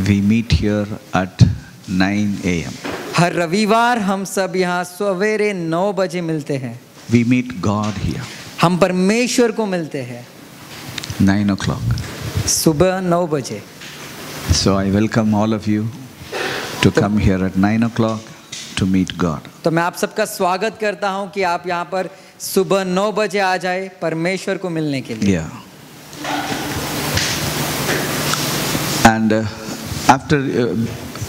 We meet here at 9 a.m. हर रविवार हम सब यहाँ सवेरे 9 बजे मिलते हैं। We meet God here. हम परमेश्वर को मिलते हैं 9 o'clock. सुबह 9 बजे। So I welcome all of you to come here at 9 o'clock to meet God. तो मैं आप सबका स्वागत करता हूँ कि आप यहाँ पर सुबह 9 बजे आ जाए परमेश्वर को मिलने के लिए। Yeah. And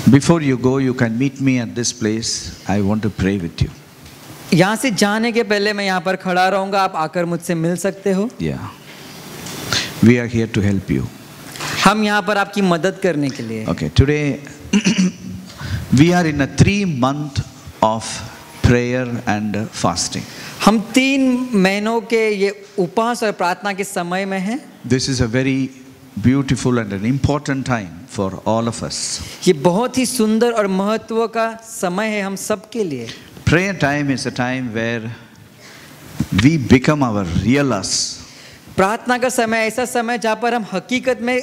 before you go, you can meet me at this place. I want to pray with you. यहाँ से जाने के पहले मैं यहाँ पर खड़ा रहूँगा, आप आकर मुझसे मिल सकते हो। Yeah. We are here to help you. हम यहाँ पर आपकी मदद करने के लिए। Okay. Today we are in a 3-month of prayer and fasting. हम 3 महीनों के ये उपवास और प्रार्थना के समय में हैं। This is a very beautiful and an important time for all of us. ये बहुत ही सुंदर और महत्व का समय है हम सब के लिए। Prayer time is a time where we become our real us. प्रार्थना का समय ऐसा समय जहाँ पर हम हकीकत में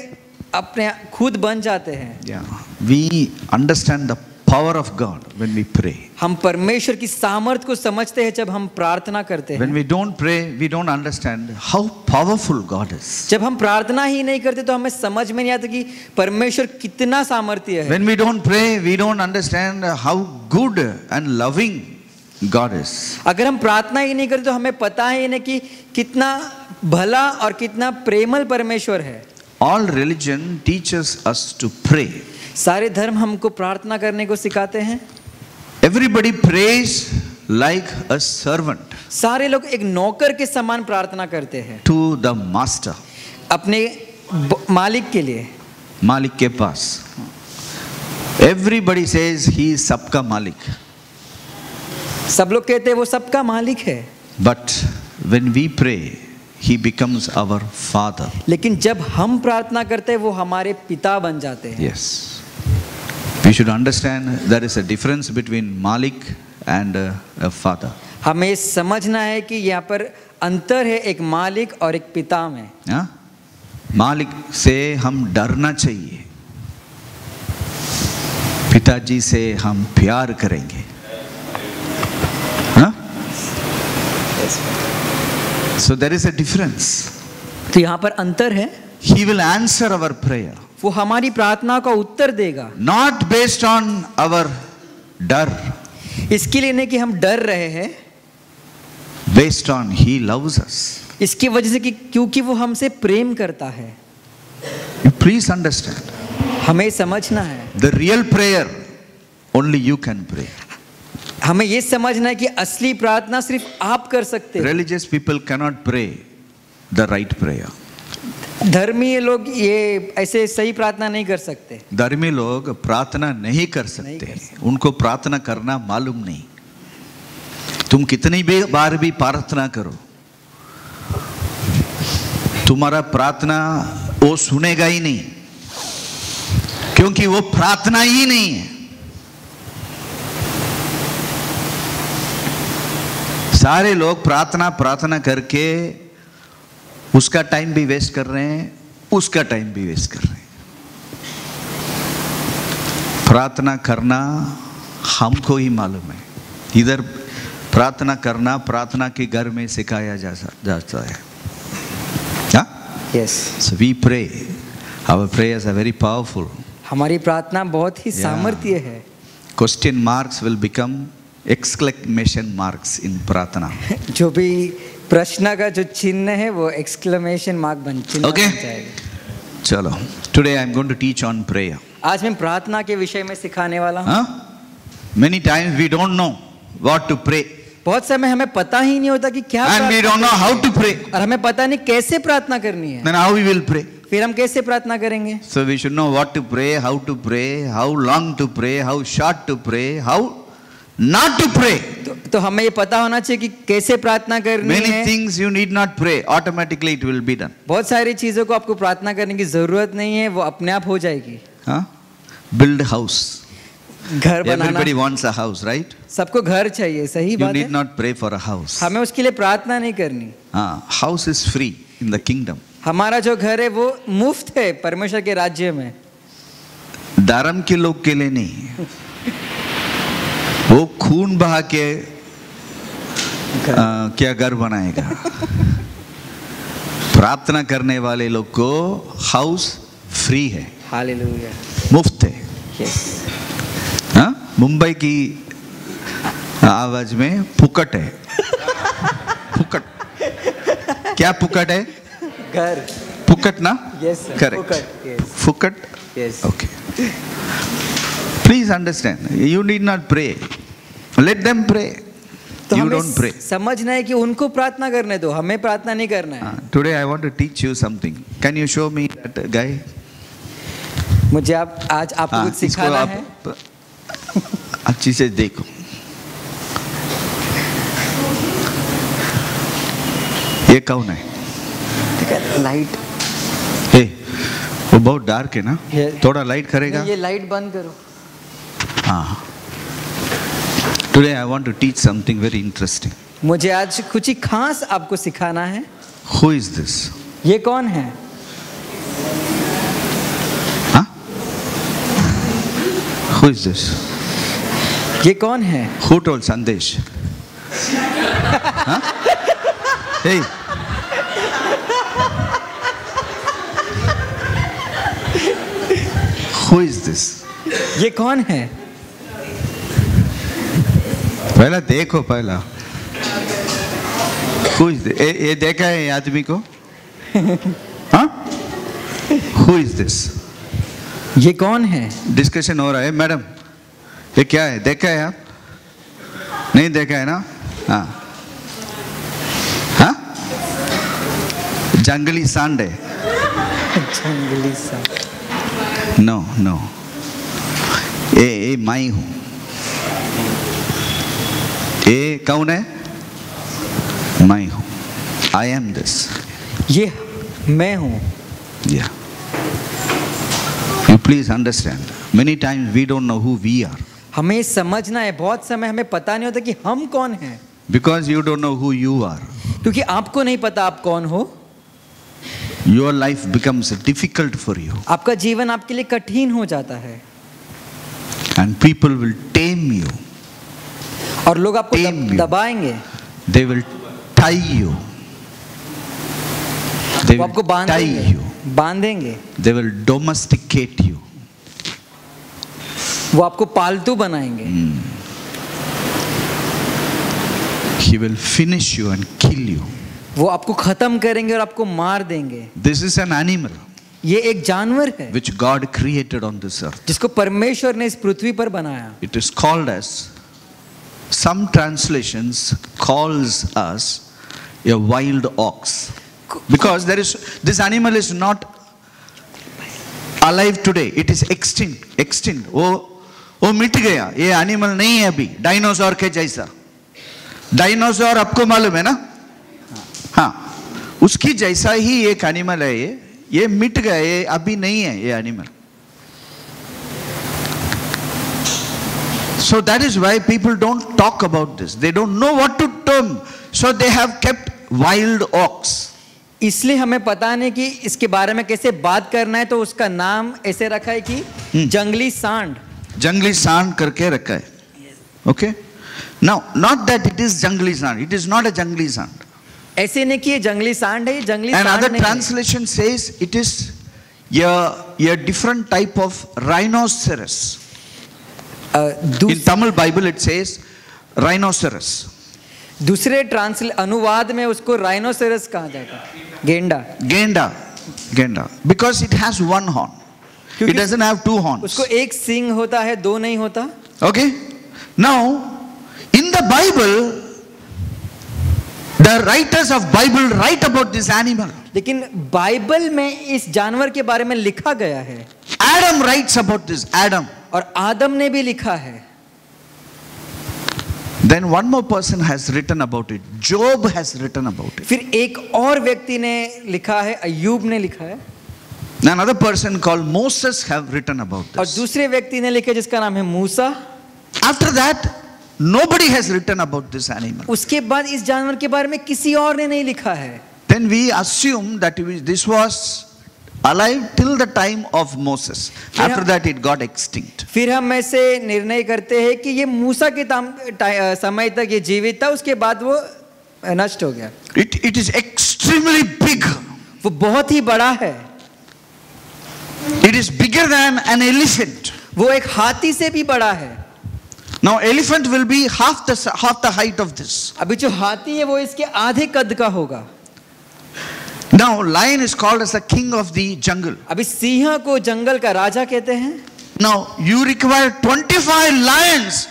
अपने खुद बन जाते हैं। Yeah, we understand the power of God when we pray. हम परमेश्वर की सामर्थ्य को समझते हैं जब हम प्रार्थना करते हैं। When we don't pray, we don't understand how powerful God is. जब हम प्रार्थना ही नहीं करते तो हमें समझ में नहीं आता कि परमेश्वर कितना सामर्थ्य है। When we don't pray, we don't understand how good and loving God is. अगर हम प्रार्थना ही नहीं करते तो हमें पता ही नहीं कि कितना भला और कितना प्रेमल परमेश्वर है। All religion teaches us to pray. सारे धर्म हमको प्रार्थना करने को सिखाते हैं। Everybody prays like a servant. सारे लोग एक नौकर के समान प्रार्थना करते हैं। To the master. अपने मालिक के लिए। मालिक के पास। Everybody says he is सबका मालिक. सब लोग कहते हैं वो सबका मालिक है। But when we pray, he becomes our father. लेकिन जब हम प्रार्थना करते हैं वो हमारे पिता बन जाते हैं। Yes. We should understand there is a difference between Malik and a father. हमें समझना है कि यहाँ पर अंतर है एक मालिक और एक पिता में। हाँ? मालिक से हम डरना चाहिए, पिताजी से हम प्यार करेंगे। हाँ? So there is a difference. तो यहाँ पर अंतर है। He will answer our prayer. वो हमारी प्रार्थना का उत्तर देगा। Not based on our डर। इसके लिए नहीं कि हम डर रहे हैं। Based on he loves us. इसकी वजह से कि क्योंकि वो हमसे प्रेम करता है। You please understand. हमें समझना है। The real prayer only you can pray. हमें ये समझना है कि असली प्रार्थना सिर्फ आप कर सकते हैं। Religious people cannot pray the right prayer. धर्मीय लोग ये ऐसे सही प्रार्थना नहीं कर सकते। धर्मी लोग प्रार्थना नहीं कर सकते, उनको प्रार्थना करना मालूम नहीं। तुम कितनी बार भी प्रार्थना करो, तुम्हारा प्रार्थना वो सुनेगा ही नहीं, क्योंकि वो प्रार्थना ही नहीं है। सारे लोग प्रार्थना करके उसका टाइम भी वेस्ट कर रहे हैं, उसका टाइम भी वेस्ट कर रहे हैं। प्रार्थना करना हमको ही मालूम है। इधर प्रार्थना करना प्रार्थना के घर में सिखाया जाता है। हाँ? Yes. So we pray. Our prayers are very powerful. हमारी प्रार्थना बहुत ही सामर्थ्य है। Question marks will become exclamation marks in प्रार्थना। जो भी प्रश्न का जो चिन्ह है वो exclamation mark बन जाएगा। चलो, today I am going to teach on prayer. आज मैं प्रार्थना के विषय में सिखाने वाला हूँ। Many times we don't know what to pray. बहुत समय हमें पता ही नहीं होता कि क्या And we don't know how to pray. और हमें पता नहीं कैसे प्रार्थना करनी है। Then how we will pray? फिर हम कैसे प्रार्थना करेंगे? So we should know what to pray, how to pray, how long to pray, how short to pray, how not to pray. तो हमें ये पता होना चाहिए कि कैसे प्रार्थना करनी है। Many things you need not pray, automatically it will be done. बहुत सारी चीजों को आपको प्रार्थना करने की जरूरत नहीं है, वो अपने आप हो जाएगी। हाँ? Build house. घर बनाना। Everybody wants a house, right? सबको घर चाहिए, सही You बात है। need not pray for a house. हमें उसके लिए प्रार्थना नहीं करनी। हाँ, house is free. in the kingdom. हमारा जो घर है वो मुफ्त है परमेश्वर के राज्य में। धर्म के लोग के लिए नहीं, वो खून बहा के क्या घर बनाएगा। प्रार्थना करने वाले लोग को हाउस फ्री है, हालेलुया, मुफ्त है। यस, हाँ, मुंबई की आवाज में फुकट है। फुकट, क्या फुकट है? घर, फुकट ना? यस, करेक्ट, फुकट, yes. Okay. Please understand, you need not pray, let them pray, तो यू हमें डोंट प्रे। समझना है कि उनको प्रार्थना करने दो, हमें प्रार्थना नहीं करना है। Today I want to teach you something, can you show me that guy? मुझे आज आपको कुछ सिखाना है। अच्छी से देखो, ये कौन है? लाइट, वो बहुत डार्क है ना, थोड़ा लाइट करेगा। ये लाइट बंद करो। हाँ, today I want to teach something very interesting. मुझे आज कुछ ही खास आपको सिखाना है। Who is this? ये कौन है? Who is this? ये कौन है? Who told Sandesh? Huh? Hey. Who is this? ये कौन है? पहला देखो, पहला Who is this? ये देखा है आदमी को? हाँ? Who is this? ये कौन है? डिस्कशन हो रहा है। मैडम, ये क्या है? देखा है आप? नहीं देखा है ना? हाँ हाँ, जंगली सांड है। जंगली सांड? नो नो, ये मैं हूँ। ये कौन है? मैं हूँ। I am this. ये मैं हूँ। या You please understand. Many times we don't know who we are. हमें समझना है, बहुत समय हमें पता नहीं होता कि हम कौन हैं। Because you don't know who you are. क्योंकि आपको नहीं पता आप कौन हो। Your life becomes difficult for you. आपका जीवन आपके लिए कठिन हो जाता है। And people will tame you. और लोग आपको Tame you. दबाएंगे। They will tie you. They वो will आपको tie you. बांधेंगे। They will domesticate you. वो आपको पालतू बनाएंगे। He will finish you and kill you. वो आपको खत्म करेंगे और आपको मार देंगे। This is an animal ये एक जानवर है which God created on this earth. जिसको परमेश्वर ने इस पृथ्वी पर बनाया। It is called as, some translations calls us a wild ox. Because this animal is not alive today. It is extinct. वो मिट गया। ये एनिमल नहीं है अभी, डायनासोर के जैसा। डायनासोर आपको मालूम है ना? हाँ, उसकी जैसा ही एक एनिमल है ये मिट गया, ये अभी नहीं है ये animal. So that is why people don't talk about this. They don't know what to term. So they have kept wild ox. इसलिए हमें पता नहीं कि इसके बारे में कैसे बात करना है, तो उसका नाम ऐसे रखा है कि जंगली सांड। जंगली सांड करके रखा है। Okay, now not that it is जंगली सांड, इट इज नॉट अ जंगली सांड। ऐसे नहीं कि ये जंगली सांड है, ये जंगली सांड नहीं है। Another translation says it is a different type of rhinoceros. In Tamil Bible it says rhinoceros. दूसरे अनुवाद में उसको राइनोसेरस कहा जाता है, गेंडा, because it has one horn. It doesn't have two horns. उसको एक सींग होता है, दो नहीं होता। Okay, now in the Bible the writers of Bible write about this animal. लेकिन बाइबल में इस जानवर के बारे में लिखा गया है। Adam writes about this, Adam. और आदम ने भी लिखा है। Then one more person has written about it. Job has written about it. फिर एक और व्यक्ति ने लिखा है, अय्यूब ने लिखा है। Another person called Moses have written about this. और दूसरे व्यक्ति ने लिखा जिसका नाम है मूसा। After that, nobody has written about this animal. उसके बाद इस जानवर के बारे में किसी और ने नहीं लिखा है। then we assume that this was alive till the time of Moses. After that it got extinct. फिर हम ऐसे निर्णय करते हैं कि ये मूसा के समय तक ये जीवित था, उसके बाद वो नष्ट हो गया. It is extremely big. वो बहुत ही बड़ा है. It is bigger than an elephant. वो एक हाथी से भी बड़ा है. Now elephant will be half the height of this. अभी जो हाथी है वो इसके आधे कद का होगा. Now lion is called as the king of the jungle. अभी सिंह को जंगल का राजा कहते हैं. Now you require 25 lions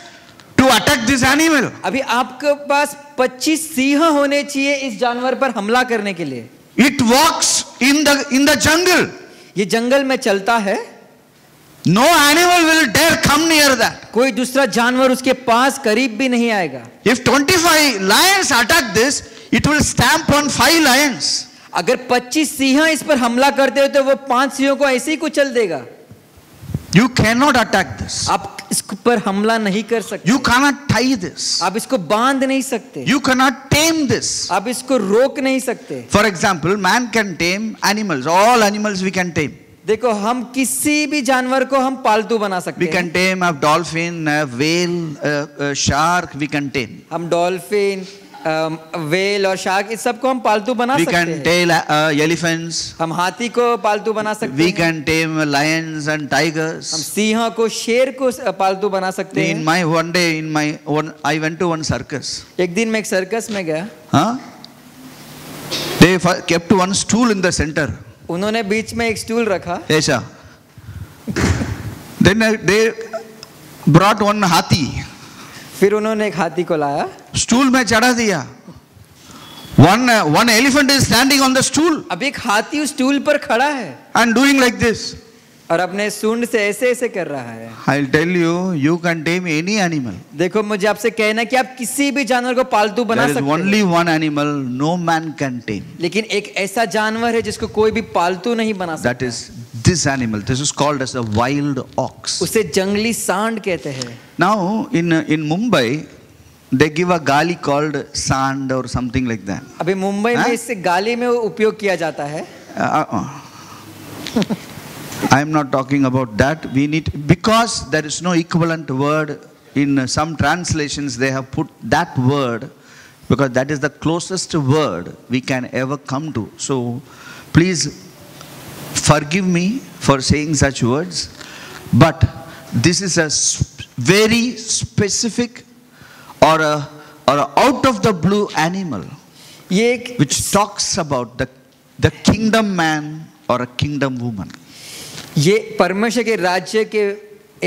to attack this animal. अभी आपके पास 25 सिंह होने चाहिए इस जानवर पर हमला करने के लिए. It walks in the jungle. ये जंगल में चलता है. No animal will dare come near that. कोई दूसरा जानवर उसके पास करीब भी नहीं आएगा. If 25 lions attack this, it will stamp on 5 lions. अगर 25 सिंह इस पर हमला करते हो तो वो 5 सिंहों को ऐसे ही कुचल देगा. You cannot attack this. आप इस पर हमला नहीं कर सकते. You cannot tie this. आप इसको बांध नहीं सकते. You cannot tame this. आप इसको रोक नहीं सकते. For example, man can tame animals. All animals we can tame. देखो हम किसी भी जानवर को हम पालतू बना सकते We हैं. can tame a dolphin, a whale, a shark. We can tame. हम डॉल्फिन, व्हेल और शार्क इस सब को हम पालतू बना We सकते can हैं. tame elephants. हम हाथी को पालतू बना सकते We हैं. can tame lions and हम tigers. सिंह को, शेर को पालतू बना सकते In हैं. my one day, I went to one circus. एक दिन मैं एक सर्कस में गया. Huh? They kept one stool in the center. उन्होंने बीच में एक स्टूल रखा. ऐसा. Then they brought one हाथी. फिर उन्होंने एक हाथी को लाया. स्टूल में चढ़ा दिया. One elephant is standing on the stool अब एक हाथी उस स्टूल पर खड़ा है and doing like this. और अपने सूंड से ऐसे ऐसे कर रहा है. I'll tell you, you can tame any animal. देखो मुझे आपसे कहना है कि आप किसी भी जानवर को पालतू बना There is सकते only हैं. one animal no man can tame. लेकिन एक ऐसा जानवर है जिसको कोई भी पालतू नहीं बना सकता. That is this animal. This is called as a wild ox. उसे जंगली सांड कहते हैं. Now in Mumbai, they give a gali called sand or something like that. अभी मुंबई में इससे गाली में उपयोग किया जाता है. I am not talking about that. We need, because there is no equivalent word in some translations, they have put that word because that is the closest word we can ever come to. So please forgive me for saying such words, but this is a very specific or a out of the blue animal ये which talks about the kingdom man or a kingdom woman. ये परमेश्वर के राज्य के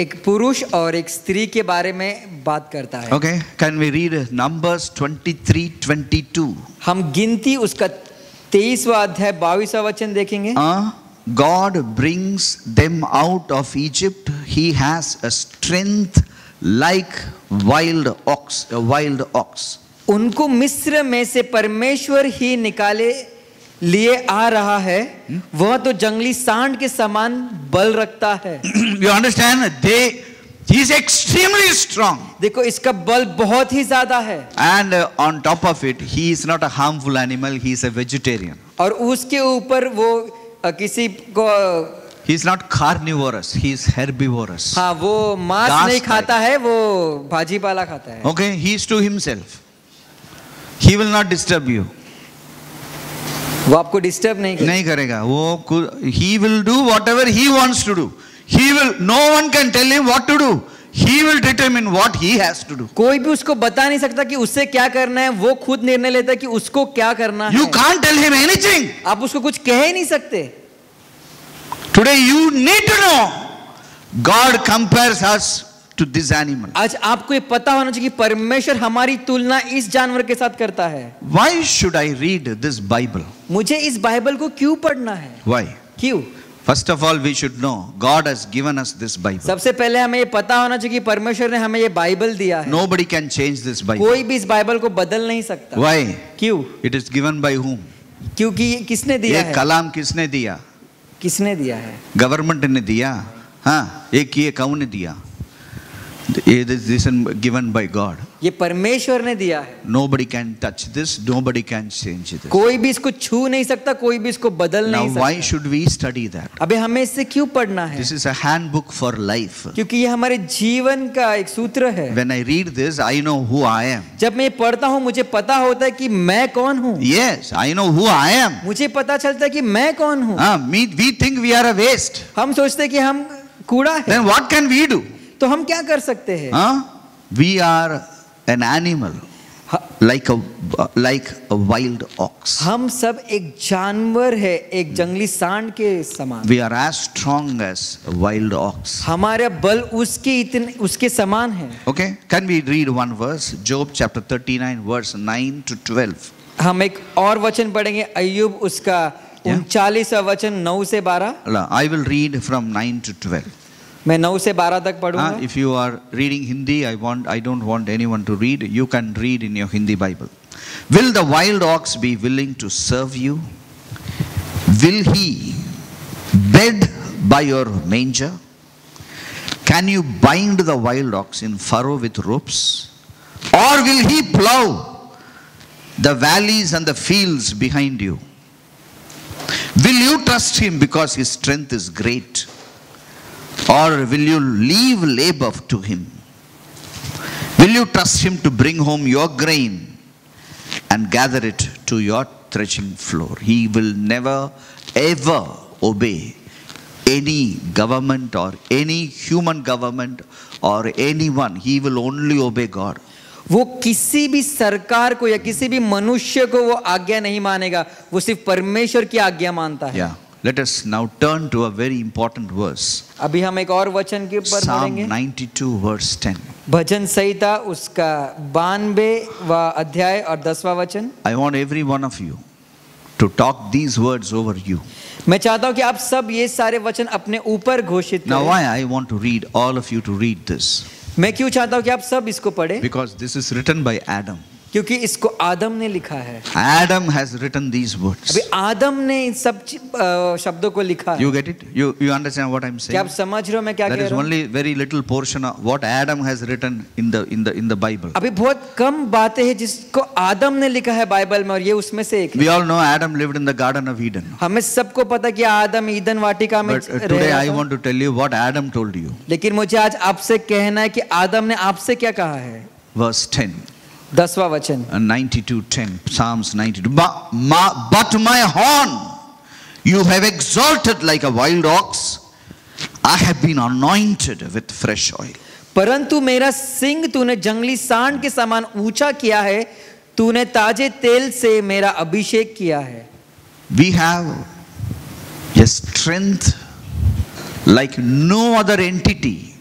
एक पुरुष और एक स्त्री के बारे में बात करता है. Okay, can we read Numbers 23:22? हम गिनती उसका 23वां अध्याय 22वां वचन देखेंगे. God brings them out of Egypt. He has a strength like wild ox, a wild ox. उनको मिस्र में से परमेश्वर ही निकाले लिए आ रहा है. वह तो जंगली सांड के समान बल रखता है. You understand? He is extremely strong. देखो इसका बल बहुत ही ज्यादा है. And on top of it, he is not a harmful animal. He is a vegetarian. और उसके ऊपर वो किसी को He is not carnivorous. He is herbivorous. हाँ वो मांस नहीं खाता है, वो भाजी पाला खाता है. Okay, he is to himself. He will not disturb you. वो आपको डिस्टर्ब नहीं करेगा. वो he will do whatever he wants to do. He will. No one can tell him what to do. He will determine what he has to do. कोई भी उसको बता नहीं सकता कि उससे क्या करना है. वो खुद निर्णय लेता है कि उसको क्या करना है. You can't tell him anything. आप उसको कुछ कह ही नहीं सकते. Today you need to know. God compares us to this animal. आज आपको ये पता होना चाहिए कि परमेश्वर हमारी तुलना इस जानवर के साथ करता है. Why should I read this Bible? मुझे इस बाइबल को क्यों पढ़ना है? Why? क्यों? First of all, we should know God has given us this Bible. सबसे पहले हमें ये पता होना चाहिए कि परमेश्वर ने हमें ये बाइबल दिया है. Nobody can change this Bible. कोई भी इस बाइबल को बदल नहीं सकता. Why? क्यों? It is given by whom? क्योंकि किसने दिया ये है? कलाम किसने दिया? किसने दिया है? गवर्नमेंट ने दिया. हाँ, एक ये कौन ने दिया? It is given by God. ये परमेश्वर ने दिया है, Nobody can touch this, nobody can change this. कोई भी इसको छू नहीं सकता, कोई भी इसको बदल Now नहीं why सकता। should we study that? अबे हमें इससे क्यों पढ़ना है? This is a handbook for life. क्योंकि ये हमारे जीवन का एक सूत्र है। When I read this, I know who I am. जब मैं पढ़ता हूँ मुझे पता होता है कि मैं कौन हूँ। Yes, I know who I am. मुझे पता चलता है कि मैं कौन हूँ। We think we are a waste. हम सोचते हैं कि हम कूड़ा है, Then what can we do? तो हम क्या कर सकते हैं? We are an animal, like a wild ox. हम सब एक जानवर है, एक जंगली सांड के समान। We are as strong as a wild ox. हमारा बल उसके समान है। Okay, can we read one verse? Job chapter 39 verse 9 to 12. हम एक और वचन पढ़ेंगे, अय्यूब उसका 39वां वचन 9 से 12। I will read from 9 to 12. मैं 9 से 12 तक पढ़ूंगा। If you are reading Hindi, I don't want anyone to read. You can read in your Hindi Bible. Will the wild ox be willing to serve you? Will he bed by your manger? Can you bind the wild ox in furrow with ropes? Or will he plow the valleys and the fields behind you? Will you trust him because his strength is great? Or will you leave labor to him? Will you trust him to bring home your grain and gather it to your threshing floor? He will never ever obey any government or any human government or anyone. He will only obey God. वो किसी भी सरकार को या किसी भी मनुष्य को वो आज्ञा नहीं मानेगा, वो सिर्फ परमेश्वर की आज्ञा मानता है। Yeah. Let us now turn to a very important verse. अभी हम एक और वचन के ऊपर Psalm पढ़ेंगे। 92 verse 10. भजन संहिता उसका 92वां अध्याय और 10वां वचन। I want every one of you to talk these words over you. मैं चाहता हूं कि आप सब ये सारे वचन अपने ऊपर घोषित Now करें। why I want to read all of you to read this? मैं क्यों चाहता हूं कि आप सब इसको पढ़ें? Because this is written by Adam. क्योंकि इसको आदम ने लिखा है। Adam has written these words. अभी आदम ने इन सब शब्दों को लिखा है। You get it? You understand what I'm saying? क्या आप समझ रहे हो मैं क्या That कह is रहा हूँ? only very little portion of what Adam has written in the Bible. अभी बहुत कम बातें हैं जिसको आदम ने लिखा है बाइबल में, और ये उसमें से एक है। We all know Adam lived in the Garden of Eden. हमें सबको पता कि आदम ईदन वाटिका में But today I want to tell you what Adam told you. लेकिन मुझे आज आपसे कहना है कि आदम ने आपसे क्या कहा है। Verse 10. 10वां वचन 92:10, Psalms 92. But my horn you have exalted like a wild ox. I have been anointed with fresh oil. परंतु मेरा सिंग तूने जंगली सांड के समान ऊंचा किया है, तूने ताजे तेल से मेरा अभिषेक किया है। We have a strength like no other entity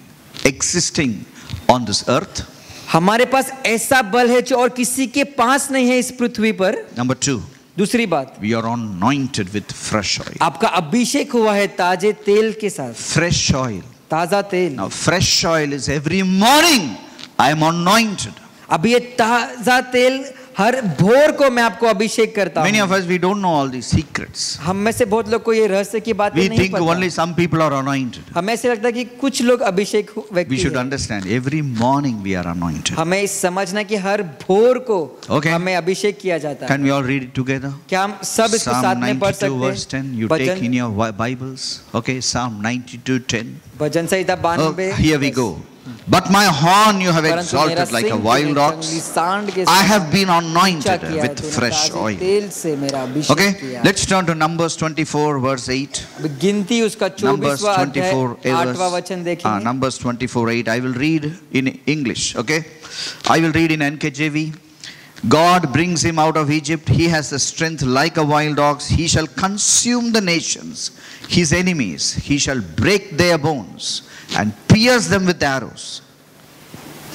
existing on this earth. हमारे पास ऐसा बल है जो और किसी के पास नहीं है इस पृथ्वी पर। Number 2, दूसरी बात, we are anointed with fresh oil. आपका अभिषेक हुआ है ताजे तेल के साथ। Fresh oil. ताजा तेल। Now fresh oil is every morning I am anointed. अभी ये ताजा तेल हर भोर को मैं आपको अभिषेक करता Many of हूँ। us, we don't know all these secrets. हम में से बहुत लोग को ये रहस्य की बातें We नहीं think only पता। some people are anointed. हमें ऐसे लगता है कि कुछ लोग अभिषेक We व्यक्ति should हैं। understand every morning we are anointed. हमें इस समझना कि हर भोर को Okay. हमें अभिषेक किया जाता है। Can we all read it together? क्या हम सब इसको Psalm साथ में पढ़ 92 सकते verse 10. You हैं? take in your Bibles. Okay, Psalm 92:10. Bhajan Samhita Oh, 92। here we go. But my horn you have परंतु मेरा exalted like a Singh wild तूने ox. जंगली सांड के I समान have been ऊंचा anointed किया है, with तूने fresh ताजे oil. तेल से मेरा अभिषेक Okay, किया है। let's turn to Numbers 24 verse 8. अभी गिनती उसका Numbers 24वां अध्याय 24 8वां वचन देखेंगे। Numbers 24:8. I will read in English. Okay, I will read in NKJV. God brings him out of Egypt. He has the strength like a wild ox. He shall consume the nations, his enemies. He shall break their bones and pierce them with arrows.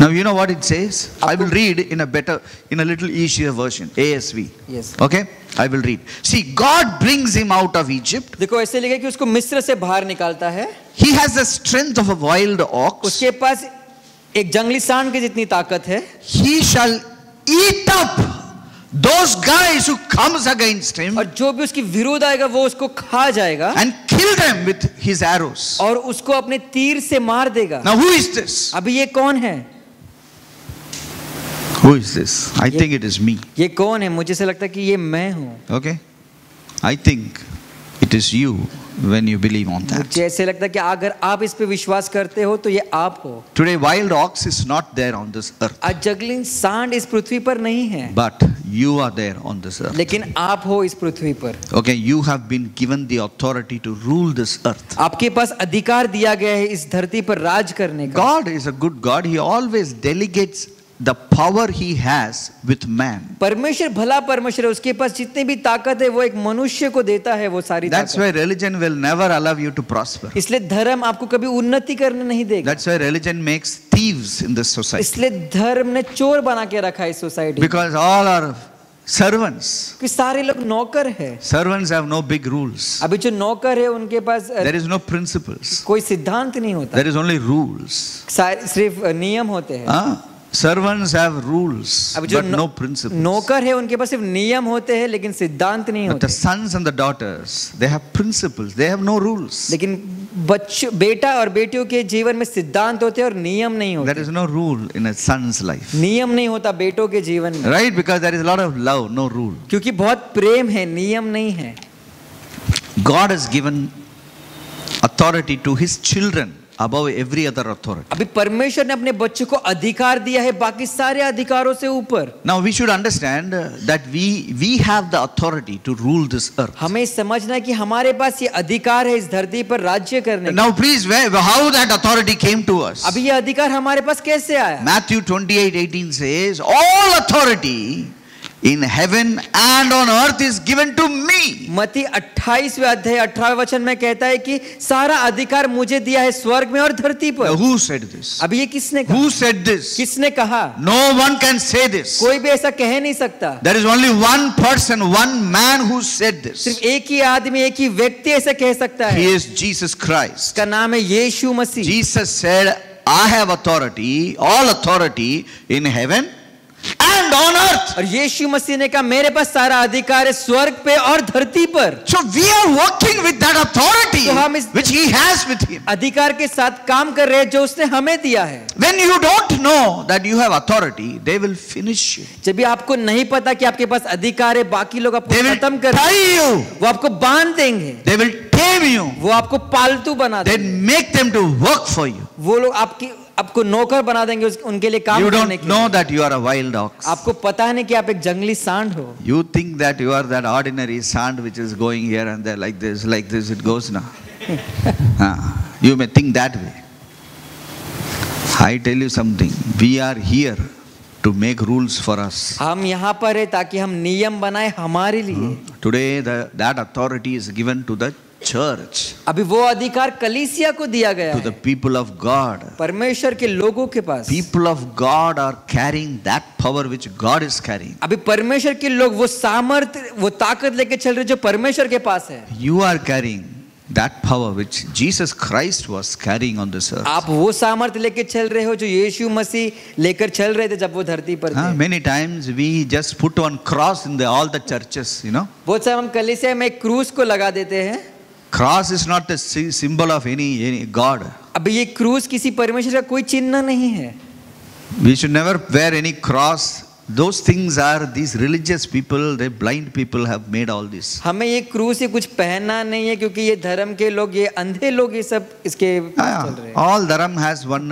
Now you know what it says. I will read in a little easier version, ASV. Yes. Okay, I will read. See, God brings him out of Egypt. देखो ऐसे लिखा है कि उसको मिस्र से बाहर निकालता है। He has the strength of a wild ox. उसके पास एक जंगली सांड की जितनी ताकत है। He shall eat up those guys who comes against him और जो भी उसकी विरोध आएगा वो उसको खा जाएगा and kill them with his arrows. और उसको अपने तीर से मार देगा। Now who is this? अभी ये कौन है? Who is this? I think it is me. ये कौन है? मुझे से लगता है कि ये मैं हूँ. Okay? I think it is you when you believe on that. मुझे ऐसे लगता है कि अगर आप इस पे विश्वास करते हो तो ये आप हो. Today, wild ox is not there on this earth, आज जंगली सांड इस पृथ्वी पर नहीं है, but you are there on this earth. लेकिन आप हो इस पृथ्वी पर. Okay, you have been given the authority to rule this earth. आपके पास अधिकार दिया गया है इस धरती पर राज करने का. God is a good God. He always delegates the power he has with man. परमेश्वर भला परमेश्वर है, उसके पास जितनी भी ताकत है वो एक मनुष्य को देता है वो सारी That's ताकत. why religion will never allow you to prosper. इसलिए धर्म आपको कभी उन्नति करने नहीं देगा. That's why religion makes thieves in this society. इसलिए धर्म ने चोर बना के रखा है इस society. Because all are servants. कि सारे लोग नौकर है. Servants have no big rules. अभी जो नौकर है उनके पास There is no principles. कोई सिद्धांत नहीं होता. There is only rules. सिर्फ नियम होते हैं. Servants have rules, अब जो but no principles. नौकर है उनके पास सिर्फ नियम होते हैं लेकिन सिद्धांत नहीं But the होते. sons and the daughters, they have principles. They have no rules. लेकिन बेटा और बेटियों के जीवन में सिद्धांत होते हैं और नियम नहीं There होते. is no rule in a son's life. नियम नहीं होता बेटों के जीवन में. Right? Because there is a lot of love, no rule. क्योंकि बहुत प्रेम है, नियम नहीं है. God has given authority to his children above every other authority. अभी परमेश्वर ने अपने बच्चों को अधिकार दिया है बाकी सारे अधिकारों से ऊपर. Now we should understand that we have the authority to rule this earth. हमें समझना है कि हमारे पास ये अधिकार है इस धरती पर राज्य करने का. Now please, how that authority came to us? अभी ये अधिकार हमारे पास कैसे आया? Matthew 28:18 says, all authority in heaven and on earth is given to me. मत्ती 28वें अध्याय 18वें वचन में कहता है कि सारा अधिकार मुझे दिया है स्वर्ग में और धरती पर. Now, who said this? अभी ये किसने कहा? Who said this? किसने कहा? No one can say this. कोई भी ऐसा कह नहीं सकता. There is only one person, one man who said this. सिर्फ एक ही आदमी, एक ही व्यक्ति ऐसा कह सकता He है. is Jesus Christ. उसका नाम है यीशु मसीह. Jesus said, I have authority, all authority in heaven and on earth. और यीशु मसीह ने कहा मेरे पास सारा अधिकार है स्वर्ग पे और धरती पर. So we are working with that authority तो हम इस which he has with him. अधिकार के साथ काम कर रहे हैं जो उसने हमें दिया है. When you don't know that you have authority, they will finish you. जब भी आपको नहीं पता कि आपके पास अधिकार है बाकी लोग आपको They will खत्म कर tie you. वो आपको बांध देंगे. They will tame you. वो आपको पालतू बना They देंगे. make them to work for you. वो लोग आपको नौकर बना देंगे उनके लिए काम You करने don't के know लिए. that you are a wild ox. आपको पता है नहीं कि आप एक जंगली सांड हो. You think that you are that ordinary sand which is going here and there like this it goes now. You may think that way. I tell you something. We are here to make rules for us. हम यहाँ पर है ताकि हम नियम बनाए हमारे लिए. Today that authority is given to the church, अभी वो अधिकार कलीसिया को दिया गया to the है. people of God. परमेश्वर के लोगों के पास. People of God are carrying that power which God is carrying. अभी परमेश्वर के लोग वो सामर्थ्य वो ताकत लेके चल रहे जो परमेश्वर के पास है. You are carrying that power which Jesus Christ was carrying on this earth. आप वो सामर्थ्य लेके चल रहे हो जो यीशु मसीह लेकर चल रहे थे जब वो धरती पर थे. Many times we just put one cross in all the churches, you know. बहुत सारे हम कलीसिया में क्रूस को लगा देते हैं. Cross is not a symbol of any God. अभी ये क्रूस किसी परमेश्वर का कोई चिन्ह नहीं है. We should never wear any cross. Those things are these religious people, they blind people have made all this. हमें ये क्रूस ये कुछ पहनना नहीं है क्योंकि ये धर्म के लोग ये अंधे लोग ये सब इसके चल रहे हैं. All dharam has one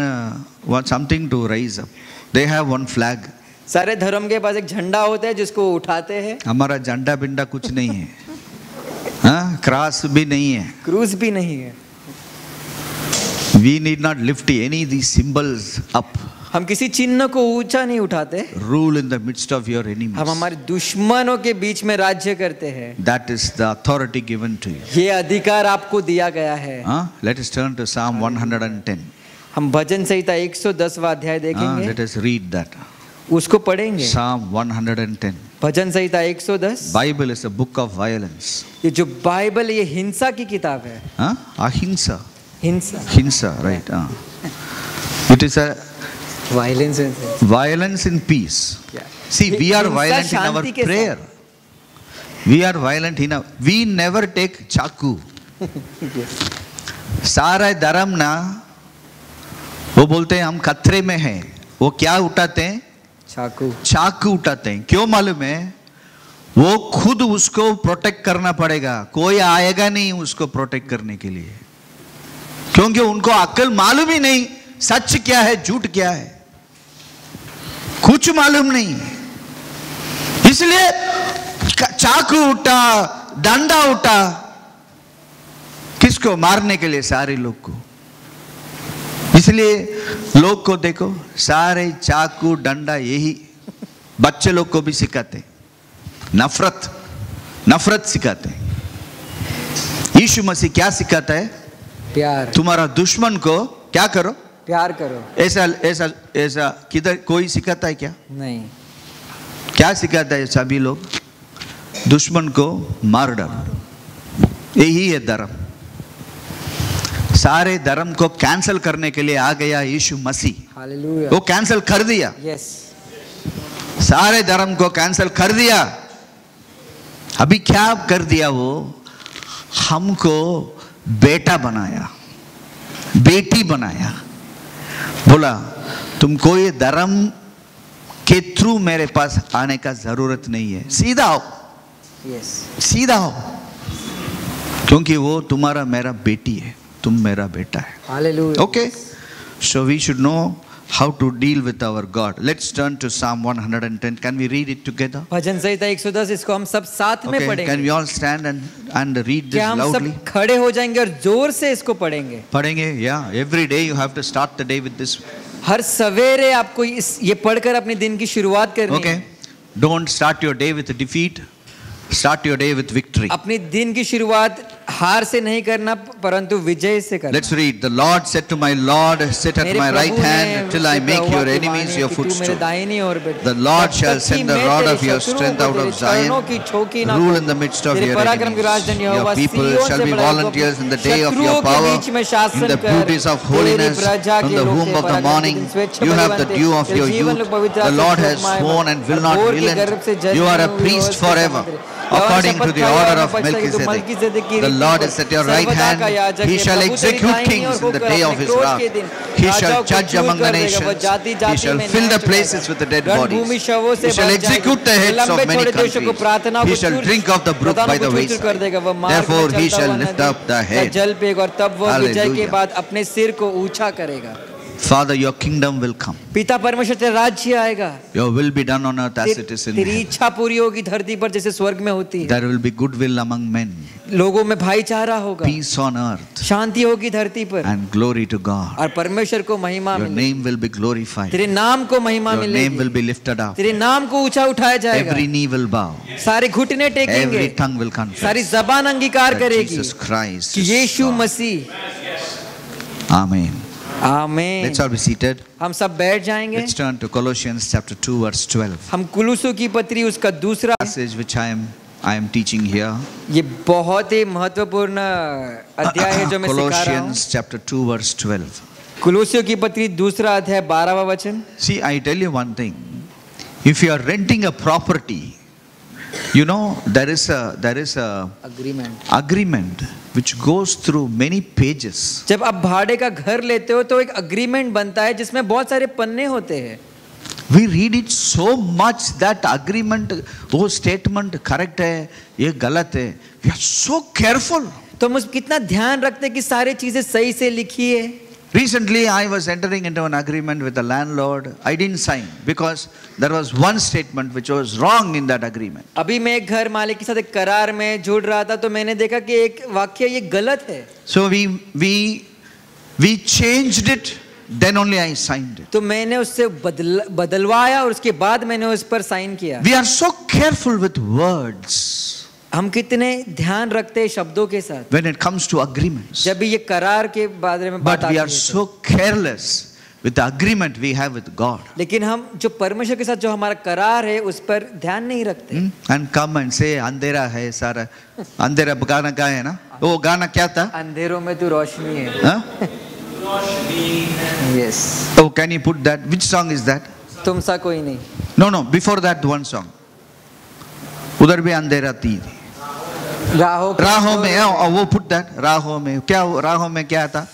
something to rise up. They have one flag. सारे धर्म के पास एक झंडा होता है जिसको उठाते हैं. हमारा झंडा बिंडा कुछ नहीं है. हाँ, क्रॉस भी नहीं है. क्रूस भी नहीं है. We need not lift any of these symbols up. हम किसी चिन्ह को ऊंचा नहीं उठाते. Rule in the midst of your enemies. हम हमारे दुश्मनों के बीच में राज्य करते हैं. That is the authority given to you. ये अधिकार आपको दिया गया है. Let us turn to Psalm 110. हम भजन संहिता 110वां अध्याय देखेंगे. Let us read that. उसको पढ़ेंगे. Psalm 110. Bhajan Samhita 110. Bible is a book of violence. ये जो बाइबल ये हिंसा की किताब है. Ahimsa. हिंसा. Right. It is a violence in peace. See, we are violent in our prayer. We are violent in our. We never take chaku. सारा धर्म ना वो बोलते हैं हम खतरे में हैं. वो क्या उठाते हैं? चाकू उठाते हैं। क्यों मालूम है? वो खुद उसको प्रोटेक्ट करना पड़ेगा, कोई आएगा नहीं उसको प्रोटेक्ट करने के लिए, क्योंकि उनको अक्ल मालूम ही नहीं सच क्या है झूठ क्या है, कुछ मालूम नहीं। इसलिए चाकू उठा, डंडा उठा, किसको मारने के लिए? सारे लोग को। इसलिए लोग को देखो, सारे चाकू डंडा यही बच्चे लोग को भी सिखाते, नफरत सिखाते। यीशु मसीह क्या सिखाता है? प्यार। तुम्हारा दुश्मन को क्या करो? प्यार करो। ऐसा किधर कोई सिखाता है क्या? नहीं। क्या सिखाता है सभी लोग? दुश्मन को मार डालो, यही है धर्म। सारे धर्म को कैंसिल करने के लिए आ गया यीशु मसीह। हालेलुया। वो कैंसिल कर दिया। यस। सारे धर्म को कैंसिल कर दिया। अभी क्या कर दिया? वो हमको बेटा बनाया, बेटी बनाया। बोला तुमको ये धर्म के थ्रू मेरे पास आने का जरूरत नहीं है, सीधा आओ। यस। सीधा आओ, क्योंकि वो तुम्हारा मेरा बेटी है, तुम मेरा बेटा है। Hallelujah. Okay, so we should know how to deal with our God. Let's turn to Psalm 110. Can we read it together? भजन संहिता 110, इसको हम सब साथ में Okay, पढ़ेंगे। can we all stand and read this क्या हम loudly? सब खड़े हो जाएंगे और जोर से इसको पढ़ेंगे? पढ़ेंगे, yeah. Every day you have to start the day with this. हर सवेरे आपको ये पढ़कर अपने दिन की शुरुआत करनी है। Okay, don't start your day with defeat. Start your day with victory. अपनी दिन की शुरुआत हार से नहीं करना, परंतु विजय से करना। Let's read. The Lord said to my Lord, sit at my right hand till I make your enemies your footstool. The Lord shall send the rod of your strength out of Zion. Rule in the midst of your enemies. Your people shall be volunteers in the day of your power. In the beauties of holiness, from the womb of the morning, you have the dew of your youth. The Lord has sworn and will not relent. You are a priest forever, according to the order of Melchizedek. The Lord is at your right hand. He shall execute kings in the day of his wrath. He shall judge among the nations. He shall fill the places with the dead bodies. He shall execute the heads of many countries. He shall drink of the brook by the wayside. Therefore he shall lift up the head. Hallelujah. Father, your kingdom will come. पिता परमेश्वर तेरा राज्य आएगा। Your will be done on earth as it is in तेरी heaven. इच्छा पूरी होगी धरती पर जैसे स्वर्ग में होती है। There will be goodwill among men. लोगों में भाईचारा होगा। Peace on earth. शांति होगी धरती पर। And glory to God. और परमेश्वर को महिमा Your मिलेगी। name will be glorified. तेरे नाम को महिमा Your मिलेगी। name will be lifted up. तेरे नाम को ऊंचा उठाया जाएगा। Every knee will bow. सारे घुटने टेकेंगे। Every tongue will confess. सारी जबान अंगीकार that करेगी Jesus Christ कि is Yeshu God. Masih. Amen. आमीन। Let's all be seated. हम सब बैठ जाएंगे। Let's turn to Colossians chapter 2 verse 12. हम कुलुसों की पत्री उसका दूसरा Passage which I am teaching here. ये बहुत ही महत्वपूर्ण अध्याय है जो मैं सिखा रहा हूँ। Colossians chapter 2 verse 12. कुलुसियों की पत्री दूसरा अध्याय 12वां वचन। See, I tell you one thing. If you are renting a property, you know there is a agreement which goes through many pages. जब आप भाड़े का घर लेते हो तो एक अग्रीमेंट बनता है जिसमें बहुत सारे पन्ने होते हैं। We read it so much that agreement, वो statement correct है, ये गलत है. We are so careful. तो हम कितना ध्यान रखते हैं कि सारी चीजें सही से लिखी है। Recently, I was entering into an agreement with the landlord. I didn't sign because there was one statement which was wrong in that agreement. अभी मैं एक घर मालिक के साथ एक करार में जुड़ रहा था तो मैंने देखा कि एक वाक्य ये गलत है। So we changed it. Then only I signed it. तो मैंने उससे बदलवाया और उसके बाद मैंने उस पर साइन किया। We are so careful with words. हम कितने ध्यान रखते हैं शब्दों के साथ when it comes to agreements. जब भी ये करार के बारे में बात But we are so careless with the agreement we have with God. लेकिन हम जो परमेश्वर के साथ जो हमारा करार है उस पर ध्यान नहीं रखते। And come and say अंधेरा है सारा, अंधेरा गाना क्या है ना? वो गाना क्या था? अंधेरों में तू रोशनी है। हाँ? Yes. Oh, can you put that? Which song is that? तुम सा कोई नहीं। No, before that one song. उधर भी अंधेरा थी। राहों में, वो put that. राहों में क्या, राहों में क्या था?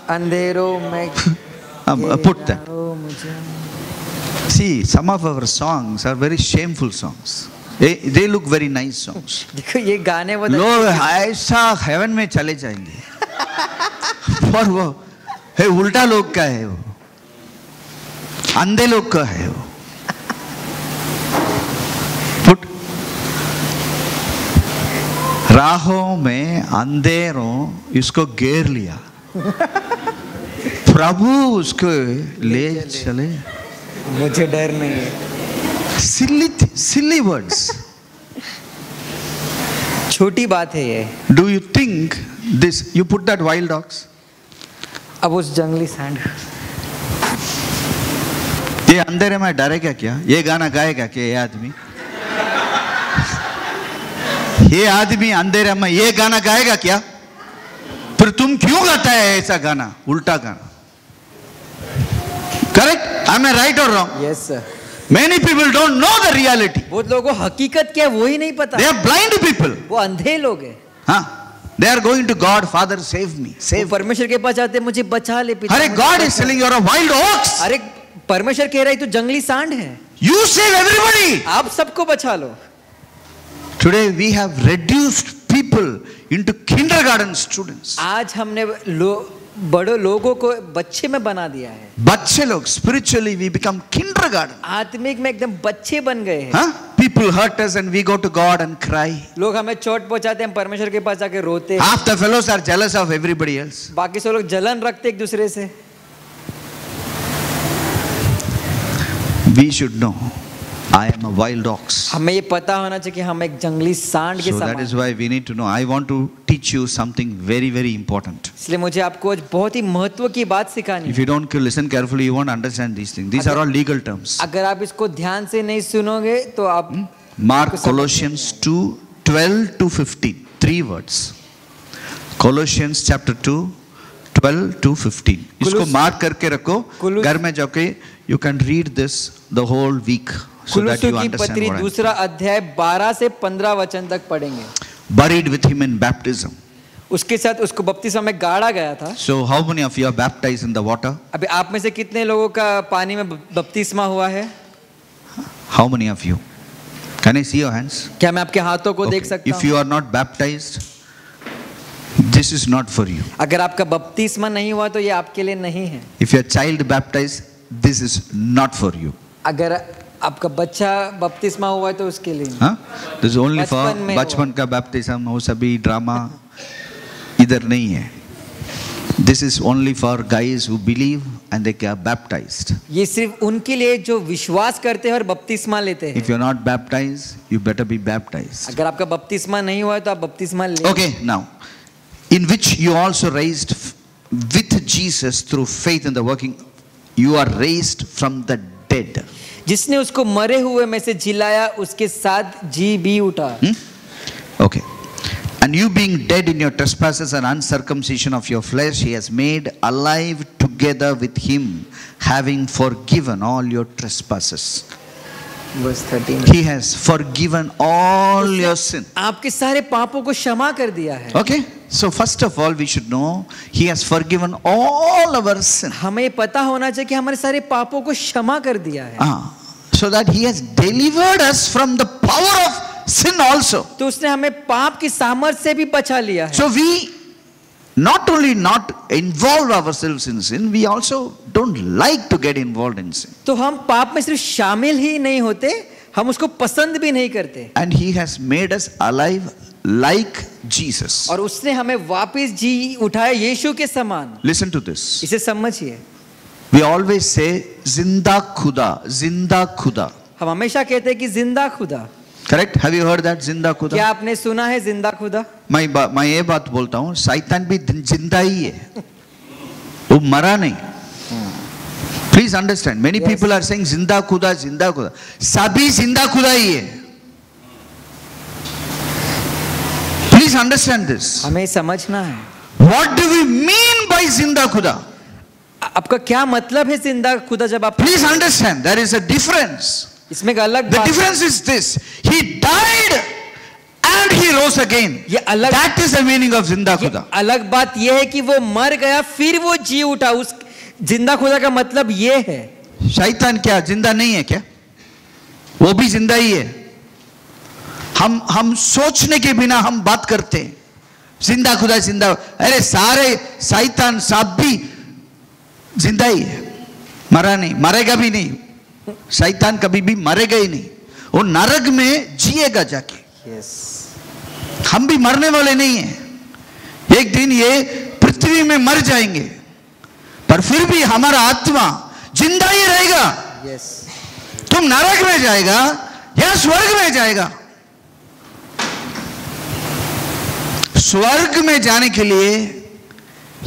अंधेरों में put that. See, some of our songs are very shameful songs. They look very nice songs. देखो ये गाने वो लोग ऐसा हेवन में चले जाएंगे और वो है उल्टा लोग का है, वो अंधे लोग का है वो। पुट राहों में अंधेरों इसको घेर लिया, प्रभु उसको ले चले। मुझे डर नहीं है। Silly words. छोटी बात है ये। Do you think this? You put that wild dogs. अब उस जंगली सांड, ये अंधेरे में डरेगा क्या? ये गाना गाएगा क्या ये आदमी? ये आदमी अंधेरे में ये गाना गाएगा क्या? फिर तुम क्यों गाता है ऐसा गाना, उल्टा गाना? Correct? Am I right or wrong? Yes sir. Many people don't know the reality. बहुत लोगों को हकीकत क्या है वो ही नहीं पता। They are blind people. वो अंधे लोग हैं। हाँ, they are going to God, Father, save me, वो save. परमेश्वर के पास जाते हैं, मुझे बचा ले पिता। अरे God is telling you are a wild ox. अरे परमेश्वर कह रहा है तू जंगली सांड है, You save everybody. आप सबको बचा लो। Today we have reduced people into kindergarten students. आज हमने बड़े लोगों को बच्चे में बना दिया है। बच्चे लोग spiritually we become kindergarten. आत्मिक में एकदम बच्चे बन गए हैं। Huh? People hurt us and we go to God and cry. लोग हमें चोट पहुंचाते हैं, परमेश्वर के पास जाके रोते हैं। Half the fellows are jealous of everybody else. बाकी सब लोग जलन रखते एक दूसरे से। We should know I am a wild ox. हमें ये पता होना चाहिए कि हम एक जंगली सांड के So that समान is why we need to know. I want to teach you something very, very important. इसलिए मुझे आपको आज बहुत ही महत्व की बात सिखानी If है। you don't listen carefully, you won't understand these things. These are all legal terms. अगर आप इसको ध्यान से नहीं सुनोगे तो आप Mark Colossians 2:12 to 15. 3 words. Colossians chapter 2, 12 to 15. इसको मार्क करके रखो, घर में जाके you can read this the whole week. So that you कुलुस्सियों की understand पत्री what I'm दूसरा अध्याय 12 से 15 वचन तक पढ़ेंगे। buried with him in baptism. उसके साथ उसको बपतिस्मा में गाड़ा गया था। So how many of you are baptized in the water? अभी आप में से कितने लोगों का पानी में बपतिस्मा हुआ है? How many of you? Can I see your hands? क्या मैं आपके हाथों को देख Okay. सकता If हूँ? you are not baptized, this is not for you. अगर आपका बपतिस्मा नहीं हुआ तो ये आपके लिए नहीं है। If your child baptized, this is not for you. अगर आपका बच्चा बपतिस्मा हुआ है तो उसके लिए नहीं। Huh? This is only for बचपन में बचपन का baptism, वो सभी ड्रामा इधर नहीं है. This is only for guys who believe and they get baptized. ये सिर्फ उनके लिए जो विश्वास करते हैं और बपतिस्मा लेते हैं। If you're not baptized, you better be baptized. अगर आपका बपतिस्मा नहीं हुआ है तो आप बपतिस्मा ले। Okay, now, in which you also raised with Jesus through faith in the working, you are raised from the dead. जिसने उसको मरे हुए में से जिलाया उसके साथ जी भी उठा। Okay. And you being dead in your trespasses and uncircumcision of your flesh, he has made alive together with him, having forgiven all your trespasses. Verse 13. He has forgiven all your sin. आपके सारे पापों को क्षमा कर दिया है। Okay. So first of all, we should know he has forgiven all our sin. हमें ये पता होना चाहिए कि हमारे सारे पापों को क्षमा कर दिया है। So that he has delivered us from the power of sin also. तो उसने हमें पाप की सामर्थ्य से भी बचा लिया है। So we not only not involve ourselves in sin, we also don't like to get involved in sin. तो हम पाप में सिर्फ शामिल ही नहीं होते, हम उसको पसंद भी नहीं करते। And he has made us alive like Jesus. और उसने हमें वापस जी उठाया यीशु के समान। Listen to this. इसे समझिए। We always say जिंदा खुदा, जिंदा खुदा. हम हमेशा कहते हैं कि जिंदा खुदा। Correct? Have you heard that जिंदा खुदा? क्या आपने सुना है जिंदा खुदा? मैं ये बात बोलता हूँ, शैतान भी जिंदा ही है, वो मरा नहीं. Please understand. Many people are saying जिंदा खुदा, जिंदा खुदा. सभी जिंदा खुदा ही है. Please understand this. हमें समझना है। What do we mean by जिंदा खुदा? आपका क्या मतलब है जिंदा खुदा जब आप? Please understand. There is a difference. इसमें एक अलग The बात है। difference is this. He died and he rose again. ये अलग That is the meaning of जिंदा खुदा. अलग बात यह है कि वो मर गया फिर वो जी उठा। उस जिंदा खुदा का मतलब ये है। शैतान क्या जिंदा नहीं है क्या? वो भी जिंदा ही है। हम सोचने के बिना हम बात करते हैं जिंदा खुदा जिंदा। अरे सारे शैतान सब भी जिंदा ही है, मरा नहीं, मरेगा भी नहीं। शैतान कभी भी मरेगा ही नहीं, वो नरक में जिएगा जाके। हम भी मरने वाले नहीं हैं। एक दिन ये पृथ्वी में मर जाएंगे, पर फिर भी हमारा आत्मा जिंदा ही रहेगा। तुम नरक में जाएगा या स्वर्ग में जाएगा? स्वर्ग में जाने के लिए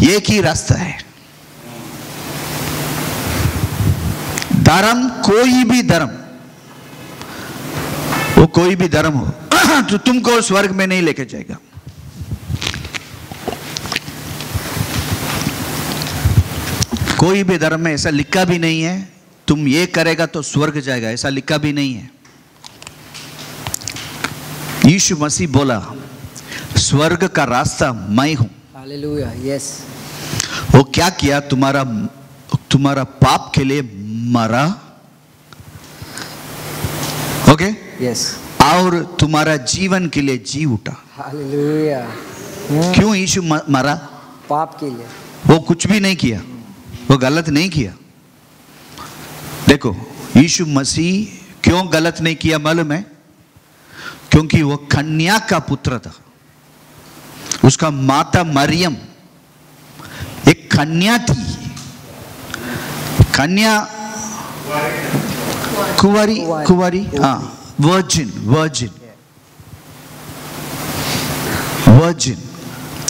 एक ही रास्ता है, धर्म, कोई भी धर्म, वो कोई भी धर्म हो तो तुमको स्वर्ग में नहीं लेके जाएगा। कोई भी धर्म में ऐसा लिखा भी नहीं है तुम ये करेगा तो स्वर्ग जाएगा, ऐसा लिखा भी नहीं है। यीशु मसीह बोला स्वर्ग का रास्ता मैं हूं। Hallelujah, yes. वो क्या किया? तुम्हारा पाप के लिए मरा, ओके, यस, और तुम्हारा जीवन के लिए जी उठा। हालेलुया। क्यों यीशु मरा? पाप के लिए। वो कुछ भी नहीं किया, वो गलत नहीं किया। देखो यीशु मसीह क्यों गलत नहीं किया मालूम है? क्योंकि वो कन्या का पुत्र था। उसका माता मरियम एक कन्या थी। कन्या कुंवारी, हाँ, virgin.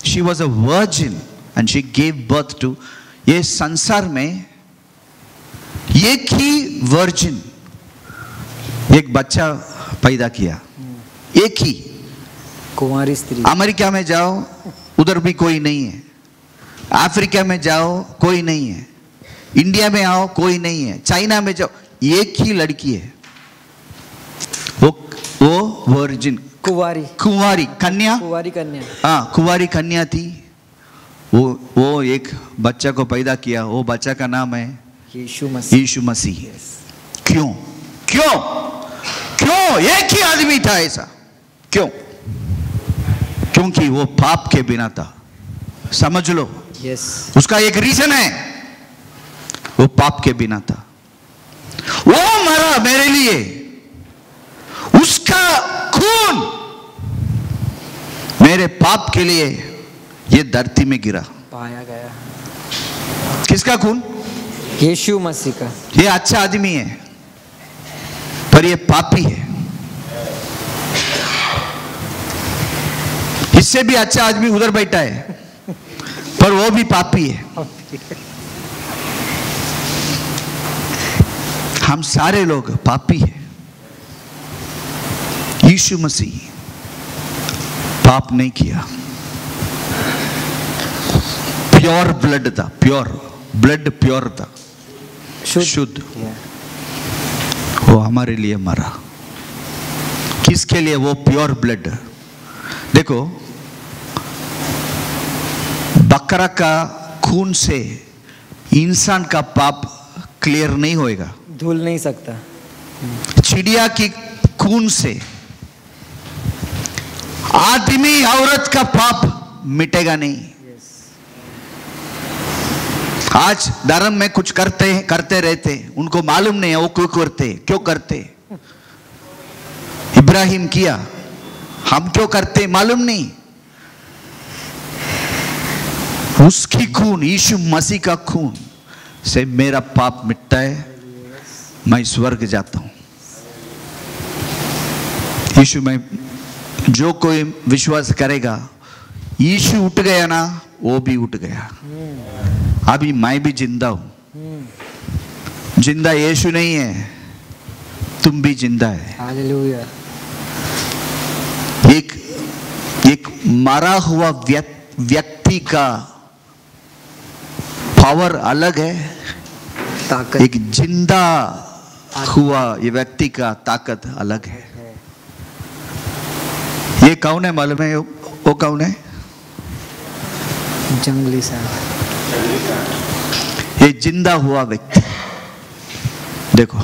She was a virgin and she gave birth to, ये संसार में एक ही वर्जिन एक बच्चा पैदा किया, एक ही कुंवारी स्त्री। अमेरिका में जाओ उधर भी कोई नहीं है, अफ्रीका में जाओ कोई नहीं है, इंडिया में आओ कोई नहीं है, चाइना में जाओ एक ही लड़की है, वो वर्जिन, कुंवारी कन्या, हाँ, कुंवारी कन्या थी। वो एक बच्चा को पैदा किया, वो बच्चा का नाम है यीशु मसीह। क्यों? एक ही आदमी था ऐसा, क्यों? क्योंकि वो पाप के बिना था। समझ लो, उसका एक रीजन है, वो पाप के बिना था। वो मरा मेरे लिए, उसका खून मेरे पाप के लिए ये धरती में गिरा, पाया गया। किसका खून? यीशु मसीह का। ये अच्छा आदमी है पर ये पापी है। इससे भी अच्छा आदमी उधर बैठा है पर वो भी पापी है। हम सारे लोग पापी हैं। यीशु मसीह पाप नहीं किया, प्योर ब्लड था, प्योर था, शुद्ध। वो हमारे लिए मरा। किसके लिए? वो प्योर ब्लड। देखो, बकरा का खून से इंसान का पाप क्लियर नहीं होएगा, धुल नहीं सकता। चिड़िया की खून से आदमी औरत का पाप मिटेगा नहीं। आज धर्म में कुछ करते रहते, उनको मालूम नहीं है वो क्यों करते। इब्राहिम किया, हम क्यों करते मालूम नहीं। उसकी खून, यीशु मसीह का खून से मेरा पाप मिटता है, मैं स्वर्ग जाता हूं। यीशु में जो कोई विश्वास करेगा, यीशु उठ गया ना, वो भी उठ गया। अभी मैं भी जिंदा हूं। जिंदा यीशु नहीं है, तुम भी जिंदा है। हालेलुया। एक मरा हुआ व्यक्ति का पावर अलग है, ताकत। एक जिंदा हुआ ये व्यक्ति का ताकत अलग है। ये कौन है मालूम है? वो कौन है? जंगली सांड। ये जिंदा हुआ व्यक्ति। देखो,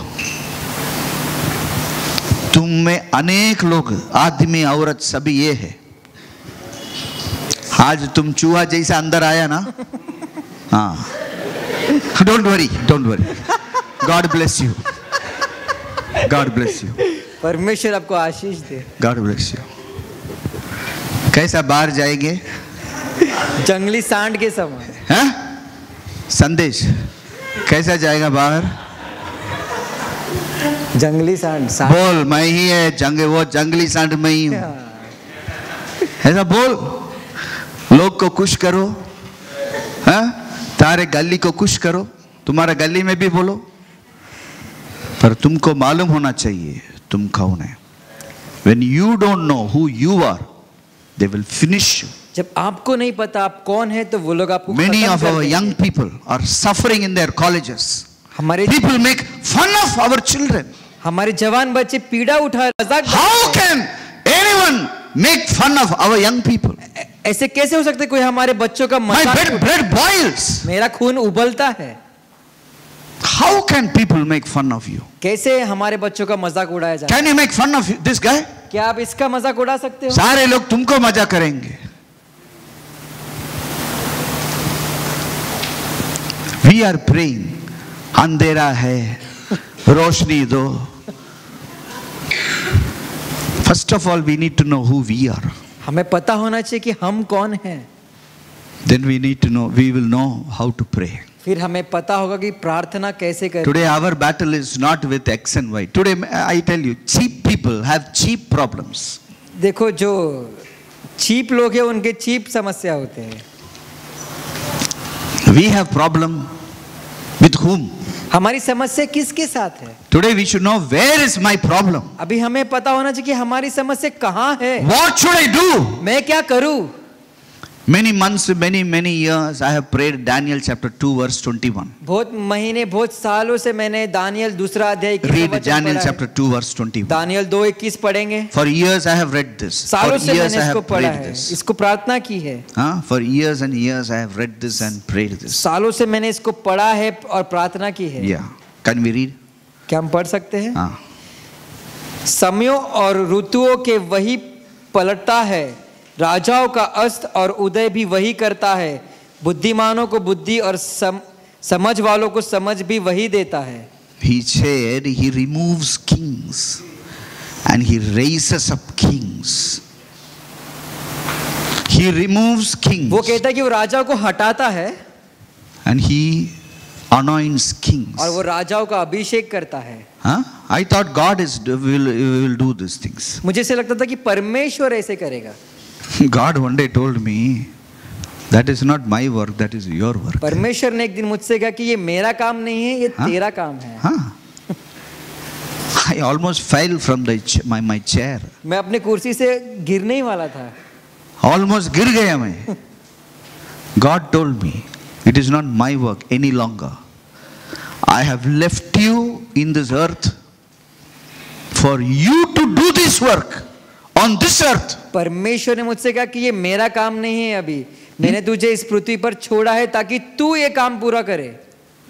तुम में अनेक लोग, आदमी औरत सभी ये है। आज तुम चूहा जैसा अंदर आया ना, हाँ, don't worry, don't worry, God bless you, God bless you, परमेश्वर आपको आशीष दे। God bless you. कैसा बाहर जाएंगे? जंगली सांड के समान। हैं? संदेश कैसा जाएगा बाहर? जंगली सांड, सांड। बोल, मैं ही है वो जंगली सांड में ही हूं, ऐसा बोल। लोग को खुश करो, हाँ? तारे गली को खुश करो, तुम्हारा गली में भी बोलो, पर तुमको मालूम होना चाहिए तुम कौन है। When you don't know who you are, they will finish you. जब आपको नहीं पता आप कौन है तो वो लोग आपको Many खत्म of कर our देंगे। young people are suffering in their colleges. हमारे People make fun of our children. हमारे जवान बच्चे पीड़ा उठा मजाक How can anyone make fun of our young people? ऐसे कैसे हो सकते कोई हमारे बच्चों का My मजाक? blood boils. मेरा खून उबलता है। How can people make fun of you? कैसे हमारे बच्चों का मजाक उड़ाया जाए? Can you make fun of this guy? क्या आप इसका मजाक उड़ा सकते हो? सारे लोग तुमको मजा करेंगे। We are praying, अंधेरा है, रोशनी दो। First of all, we need to know who we are. हमें पता होना चाहिए कि हम कौन हैं। Then we need to know, we will know how to pray. फिर हमें पता होगा कि प्रार्थना कैसे करें। Today our battle is not with X and Y. Today I tell you, cheap people have cheap problems. देखो, जो चीप लोग हैं उनके चीप समस्या होते हैं। We have problem with whom? हमारी समस्या किसके साथ है? Today we should know where is my problem. अभी हमें पता होना चाहिए कि हमारी समस्या कहाँ है। What should I do? मैं क्या करूं? Many months, many years I have prayed Daniel chapter 2 verse 21. बहुत महीने बहुत सालों से मैंने दानियल दूसरा अध्याय की Read Daniel chapter 2 verse 21. Daniel 2:21 पढ़ेंगे। For years I have read this. For सालों से years मैंने I इसको have पढ़ा prayed है, this. इसको प्रार्थना की है। हाँ, for years and years I have read this and prayed this. सालों से मैंने इसको पढ़ा है और प्रार्थना की है। Yeah. Can we read? क्या हम पढ़ सकते हैं? हाँ. समयों और ऋतुओं के वही पलटता है, राजाओं का अस्त और उदय भी वही करता है, बुद्धिमानों को बुद्धि और समझ वालों को समझ भी वही देता है। He said he removes kings and he raises up kings. He removes kings वो कहता है कि वो राजाओं को हटाता है and he anoints kings. और वो राजाओं का अभिषेक करता है। Huh? I thought God will do these things. मुझे ऐसे लगता था कि परमेश्वर ऐसे करेगा। God one day told me, that is not my work, that is your work. परमेश्वर ने एक दिन मुझसे कहा कि ये मेरा काम नहीं है, ये तेरा काम है। हाँ. I almost fell from my chair. मैं अपने कुर्सी से गिरने ही वाला था। Almost गिर गया मैं. God told me, it is not my work any longer. I have left you in this earth for you to do this work on this earth. परमेश्वर ने मुझसे कहा कि ये मेरा काम नहीं है, अभी मैंने तुझे इस पृथ्वी पर छोड़ा है ताकि तू ये काम पूरा करे।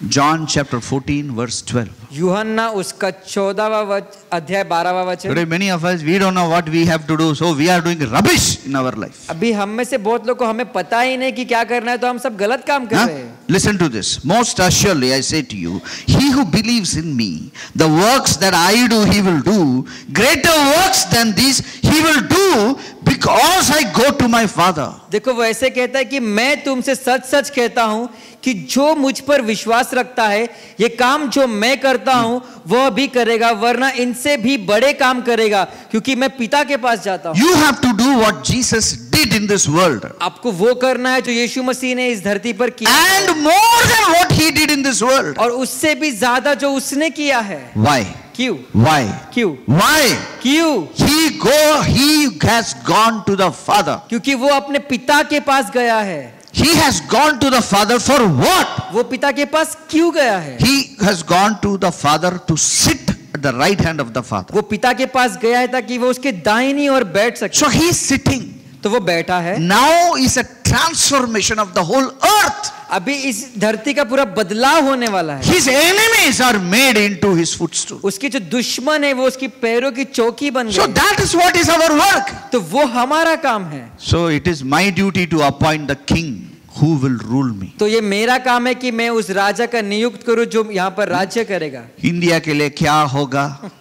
John chapter 14 verse 12. यूहन्ना उसका 14वां अध्याय 12वां वचन। Today many of us, we don't know what we have to do, so we are doing rubbish in our life. अभी हम में से बहुत लोग को हमें पता ही नहीं कि क्या करना है, तो हम सब गलत काम कर रहे हैं। Listen to this. Most assuredly I say to you, he who believes in me, the works that I do he will do, greater works than these he will do, because I go to my Father. देखो, वो ऐसे कहता है कि मैं तुमसे सच सच कहता हूं कि जो मुझ पर विश्वास रखता है, ये काम जो मैं करता हूं वह भी करेगा, वरना इनसे भी बड़े काम करेगा, क्योंकि मैं पिता के पास जाता हूं। You have to do what Jesus did in this world. आपको वो करना है जो यीशु मसीह ने इस धरती पर किया, And more than what he did in this world. और उससे भी ज्यादा जो उसने किया है। Why? क्यों? Why? क्यों? Why? क्यों? He has gone to the Father. क्योंकि वो अपने पिता के पास गया है। He has gone to the Father for what? वो पिता के पास क्यों गया है? He has gone to the Father to sit at the right hand of the Father. वो पिता के पास गया है ताकि वो उसके दाहिनी ओर बैठ सके। So he is sitting. तो वो बैठा है। Now is a transformation of the whole earth. अभी इस धरती का पूरा बदलाव होने वाला है। His enemies are made into his footstool. उसके जो दुश्मन है वो उसकी पैरों की चौकी बन So गए। that is what is our work. तो वो हमारा काम है। So it is my duty to appoint the king who will rule me. तो ये मेरा काम है कि मैं उस राजा का नियुक्त करूं जो यहाँ पर राज्य करेगा। इंडिया के लिए क्या होगा,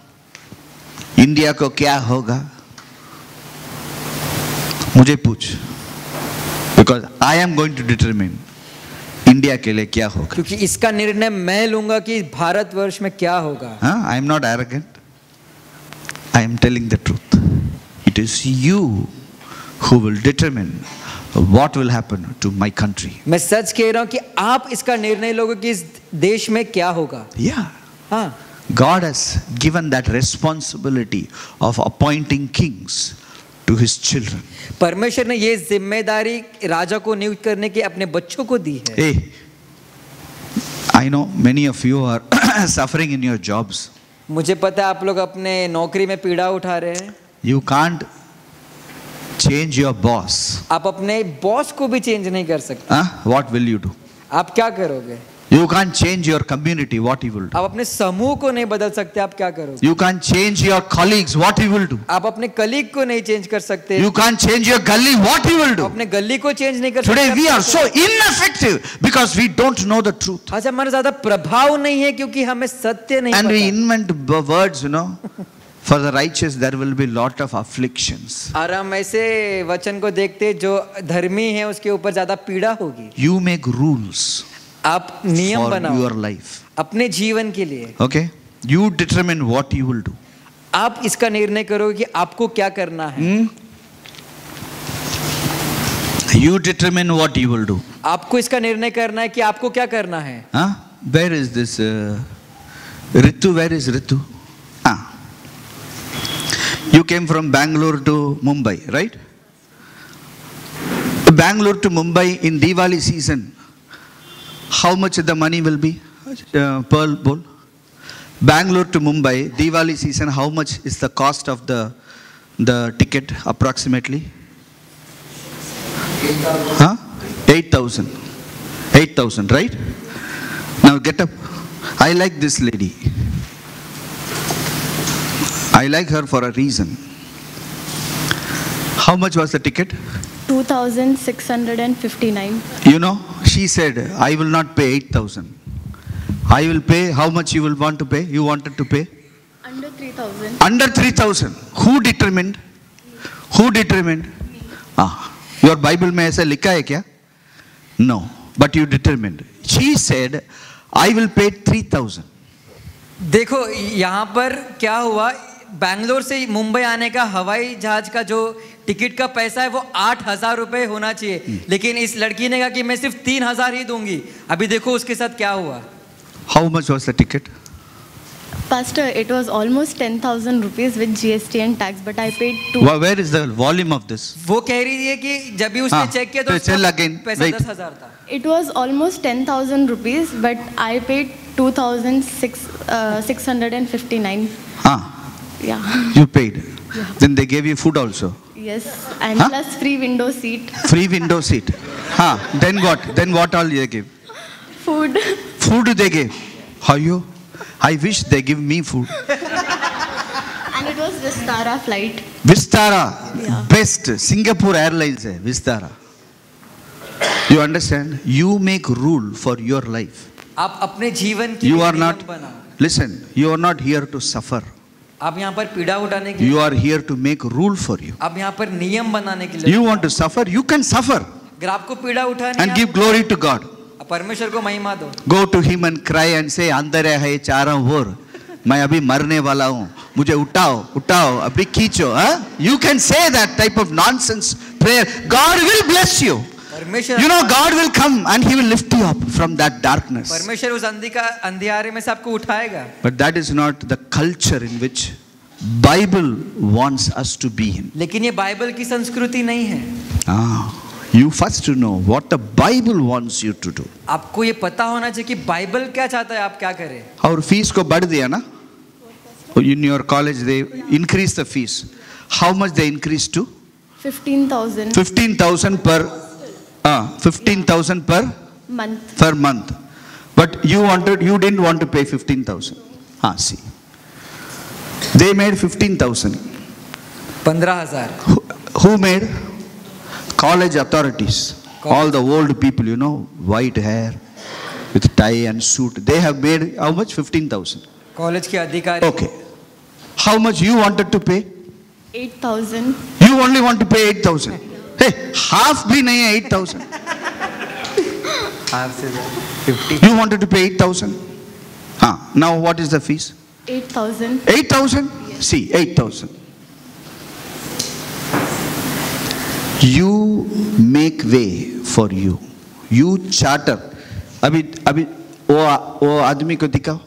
इंडिया को क्या होगा, मुझे पूछ, because I am going to determine India के लिए क्या होगा। क्योंकि इसका निर्णय मैं लूंगा कि भारतवर्ष में क्या होगा। I am not arrogant. I am telling the truth. It is you who will determine what will happen to my country. मैं सच कह रहा हूँ कि आप इसका निर्णय लोगे कि इस देश में क्या होगा। Yeah. हाँ, God has given that responsibility of appointing kings to his children. परमेश्वर ने ये जिम्मेदारी राजा को नियुक्त करने की अपने बच्चों को दी है। Hey, I know many of you are suffering in your jobs. मुझे पता है आप लोग अपने नौकरी में पीड़ा उठा रहे हैं। You can't change your boss. आप अपने बॉस को भी चेंज नहीं कर सकते। What will you do? आप क्या करोगे? You can't change your community. What you will do? आप अपने समूह को नहीं बदल सकते, आप क्या करोगे? You can't change your colleagues. What you will do? आप अपने कलीग को नहीं चेंज कर सकते। You can't change your gully. What you will do? अपने गली को चेंज नहीं कर सकते। Today we are so ineffective because we don't know the truth. आज हमारा ज्यादा प्रभाव नहीं है क्योंकि हमें सत्य नहीं And we पता। invent words, you know. For the righteous there will be lot of afflictions. और हम ऐसे वचन को देखते जो धर्मी है उसके ऊपर ज्यादा पीड़ा होगी। You make rules आप नियम for बनाओ your life. अपने जीवन के लिए। Okay? You determine what you will do. आप इसका निर्णय करोगे कि आपको क्या करना है। You determine what you will do. आपको इसका निर्णय करना है कि आपको क्या करना है। Huh? Where is this Ritu? Where is Ritu? You came from Bangalore to Mumbai, right? Bangalore to Mumbai in Diwali season. How much the money will be? Pearl Bowl. Bangalore to Mumbai, Diwali season, how much is the cost of the ticket approximately? 8,000. 8,000, right? Now get up. I like this lady. I like her for a reason. How much was the ticket? 2,659. You know, she said, I will not pay 8,000. I will pay, how much you will want to pay? You wanted to pay? Under 3,000. Under 3,000. Who determined? Who determined? Your Bible में ऐसा लिखा है क्या? No. But you determined. She said, I will pay 3,000. देखो यहाँ पर क्या हुआ, बैंगलोर से मुंबई आने का हवाई जहाज का जो टिकट का पैसा है वो 8,000 रुपए होना चाहिए, लेकिन इस लड़की ने कहा कि मैं सिर्फ 3,000 ही दूंगी। अभी देखो उसके साथ क्या हुआ। How much was the ticket? Pastor, it was almost 10,000 rupees with GST and tax, but I paid 2. Where is the volume of this? वो कह रही है कि जब भी उसने चेक किया तो tell again. पैसा Wait. 10,000 था। It was almost 10,000 rupees, but I paid 2,659. Yeah. You paid. Then they gave you food also. Yes, and plus free window seat. Free window seat. Then what? Then what all they give? Food. Food they gave. How you? I wish they give me food. And it was Vistara flight. Vistara. Yeah. Best. Singapore Airlines hai. Vistara. You understand? You make rule for your life. आप अपने जीवन की You are नियम not. बनाओ। Listen. You are not here to suffer. आप यहाँ पर पीड़ा उठाने के लिए, You are here to make rule for you. आप यहाँ पर नियम बनाने के लिए। You want to suffer? You can suffer अगर आपको पीड़ा उठानी and है, give glory to God. परमेश्वर को महिमा दो। Go to him and cry and say, अंदर है चारों ओर, मैं अभी मरने वाला हूँ, मुझे उठाओ, उठाओ, अभी खींचो. You can say that type of nonsense prayer. God will bless you. परमेश्वर, You know, God will come and He will lift you up from that darkness. परमेश्वर उस अंधियारे में से आपको उठाएगा। But that is not the culture in which Bible wants us to be in. लेकिन ये बाइबल की संस्कृति नहीं है। You first to know what the Bible wants you to do. आपको ये पता होना चाहिए कि बाइबल क्या चाहता है आप क्या करें। और फीस को बढ़ दिया ना? In your college they increase the fees. How much they increase to? 15,000. 15,000 per 15,000 per month. Per month. But you didn't want to pay 15,000. See. They made 15,000. 15,000. Who made? College authorities. All the old people, white hair with tie and suit. They have made how much? 15,000. College के अधिकारी. Okay. How much you wanted to pay? 8,000. You only want to pay 8,000. Hey, half bhi nahi hai 8,000. half से 50. You wanted to pay 8,000. Now what is the fees? 8,000. 8,000? See, 8,000. You make way for you. You charter. अभी वो आदमी को दिखाओ.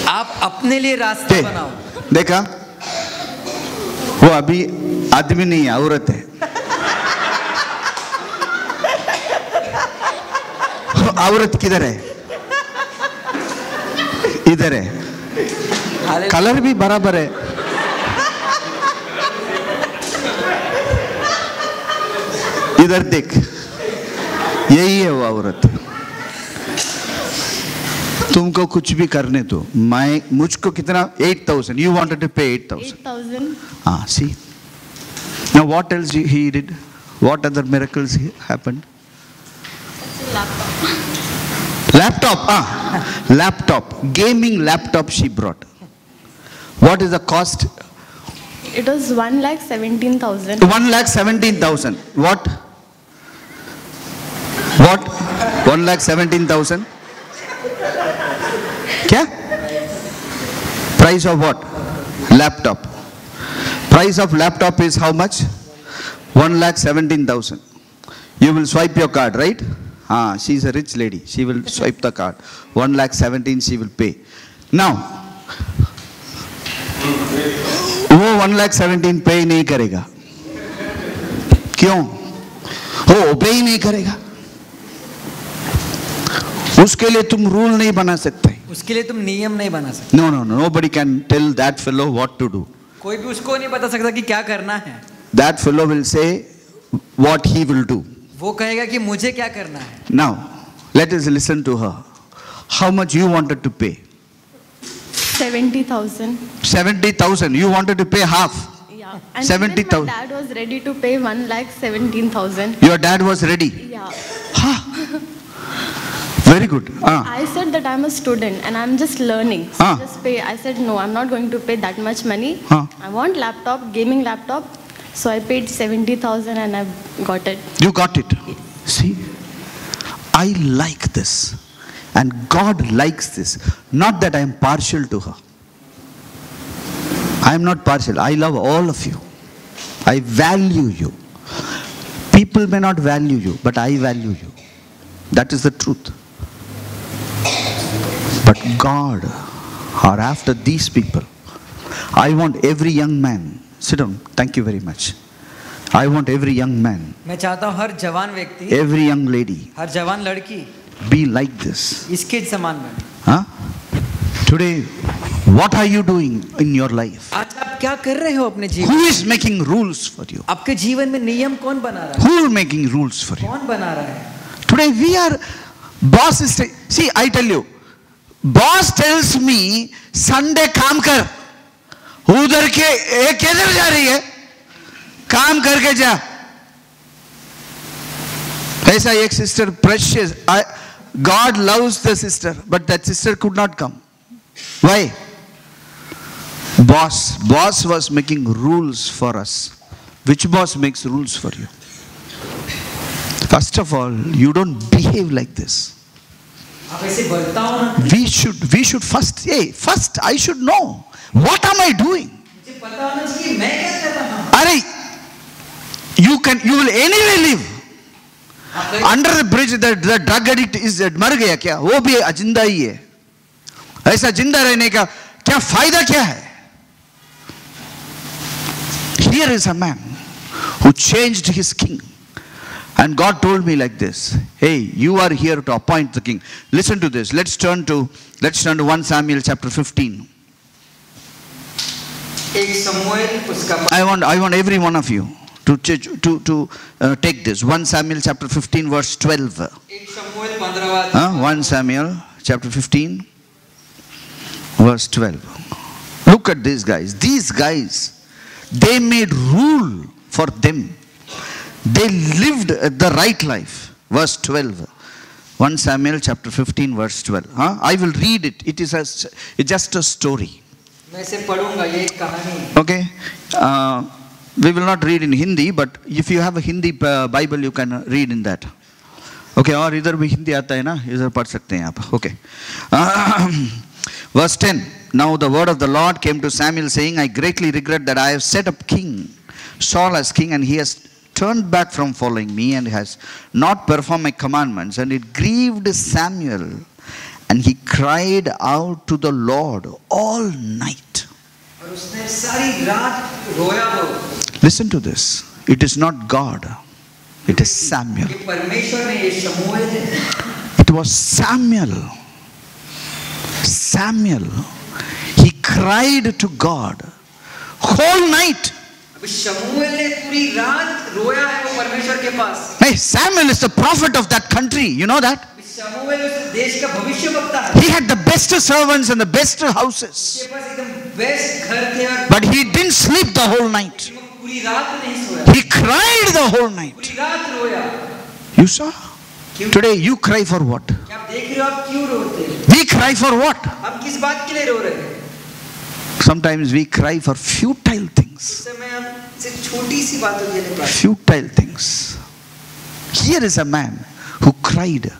आप अपने लिए रास्ता बनाओ. देखा? वो अभी आदमी नहीं है, औरत है. औरत किधर है? इधर है. कलर भी बराबर है. इधर देख, यही है वो औरत. तुमको कुछ भी करने दो, मुझको कितना? 8,000. You wanted to pay 8,000. 8,000. See. Now what else he did? What other miracles happened? Laptop. Laptop. Gaming laptop she brought. What is the cost? It was 1,17,000. 1,17,000. What? 1,17,000? क्या? Price of what? Laptop. Price of laptop is how much? 1,17,000. You will swipe your card, right? She is a rich lady. She will swipe the card. 1,17,000 she will pay. Now, वो 1,17,000 पे नहीं करेगा. क्यों? वो ओबे ही नहीं करेगा. उसके लिए तुम रूल नहीं बना सकते. उसके लिए तुम नियम नहीं बना सकते. No. Nobody can tell that fellow what to do. कोई भी उसको नहीं बता सकता कि क्या करना है. That fellow will say what he will do. वो कहेगा कि मुझे क्या करना है. Now, let us listen to her. How much you wanted to pay? 70,000. 70,000. You wanted to pay half. Yeah. And 70,000. my dad was ready to pay 1,17,000. Your dad was ready. Yeah. Very good. I said that I'm a student and I'm just learning. So just pay. I said no, I'm not going to pay that much money. I want laptop, gaming laptop. So I paid 70,000 and I got it. You got it. Yes. See, I like this, and God likes this. Not that I am partial to her. I am not partial. I love all of you. I value you. People may not value you, but I value you. That is the truth. But God, or after these people, I want every young man. Sit down. Thank you very much. I want every young man. मैं चाहता हूँ हर जवान व्यक्ति, every young lady, हर जवान लड़की be like this. इसके समान बने. Today, what are you doing in your life? आज आप क्या कर रहे हो अपने जीवन? Who is making rules for you? आपके जीवन में नियम कौन बना रहा है? Who is making rules for you? कौन बना रहा है? Today we are, boss is, see, I tell you, boss tells me, Sunday काम कर. उधर के एक किधर जा रही है? काम करके जा. ऐसा एक sister, precious. God loves the sister, but that sister could not come. Why? Boss was making rules for us. Which boss makes rules for you? First of all, you don't behave like this. We should first I should know. What am I doing? You will anyway live. Under the bridge, the drug addict is मर गया क्या? वो भी जिंदा ही है. ऐसा जिंदा रहने का क्या फायदा क्या है? Here is a man who changed his king. And God told me like this, hey, you are here to appoint the king. Listen to this. Let's turn to 1 Samuel chapter 15. I want every one of you to take this. 1 Samuel chapter 15 verse 12. 1 Samuel chapter 15 verse 12. Look at these guys. These guys, they made rule for them. They lived the right life. Verse 12. 1 Samuel chapter 15 verse 12. I will read it. It is it's just a story. Okay. We will not read in Hindi, but if you have a Hindi Bible, you can read in that. Okay. और इधर भी हिंदी आता है ना, इधर पढ़ सकते हैं आप. Okay. Verse 10. Now the word of the Lord came to Samuel saying, I greatly regret that I have set up King Saul as king, and he has turned back from following me and has not performed my commandments. And it grieved Samuel, and he cried out to the Lord all night. Listen to this. It is not God. It is Samuel. It was Samuel. Samuel. He cried to God whole night. Hey, Samuel is the prophet of that country. You know that? He had the best servants and the best houses. But he didn't sleep the whole night. He cried the whole night. You saw? Today you cry for what? We cry for what? Sometimes we cry for futile things. Futile things. Here is a man who cried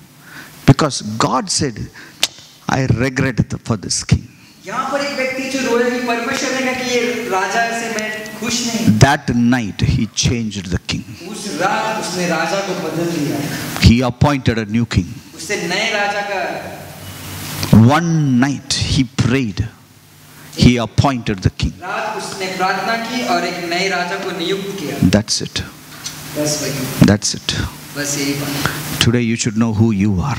because God said, I regret for this king. That night he changed the king. He appointed a new king. One night he prayed. He appointed the king. That's it. That's it. Today you should know who you are.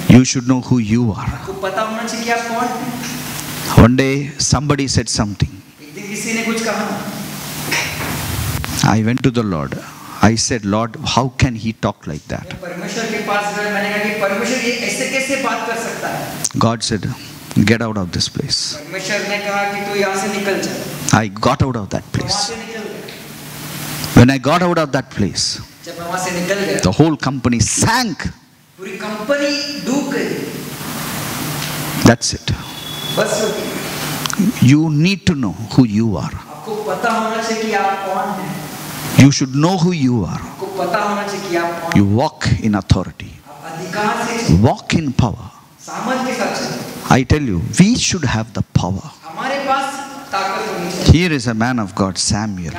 You should know who you are. One day somebody said something. I went to the Lord. I said, Lord, how can he talk like that? God said, get out of this place. I got out of that place. When I got out of that place, the whole company sank. That's it. You need to know who you are. You should know who you are. You walk in authority. Walk in power. I tell you, we should have the power. Here is a man of God, Samuel.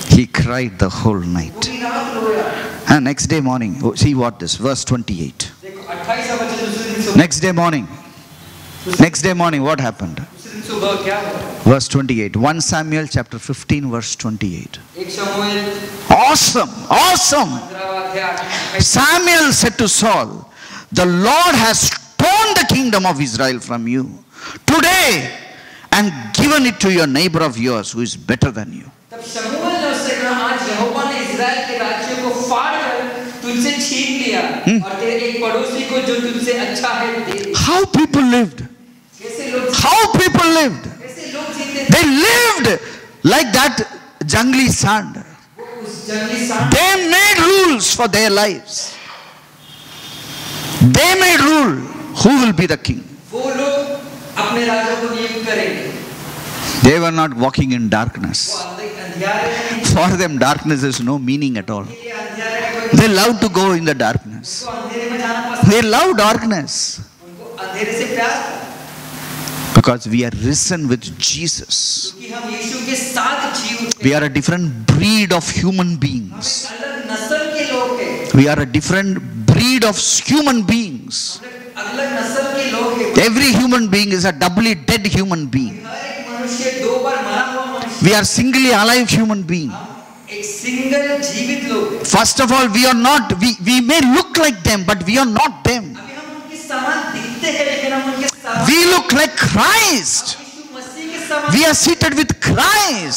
He cried the whole night. And next day morning, see what this, verse 28. Next day morning, what happened? Verse 28. 1 Samuel chapter 15 verse 28. Awesome, awesome. Samuel said to Saul, the Lord has torn the kingdom of Israel from you today and given it to your neighbor of yours who is better than you. How people lived? How people lived? They lived like that jungly sand. They made rules for their lives. They made rule who will be the king. They were not walking in darkness. For them, darkness is no meaning at all. They love to go in the darkness. They love darkness. Because we are risen with Jesus. We are a different breed of human beings. We are a different breed of human beings. Every human being is a doubly dead human being. We are singly alive human beings. First of all, we are not, we may look like them, but we are not them. We look like Christ. We are seated with Christ.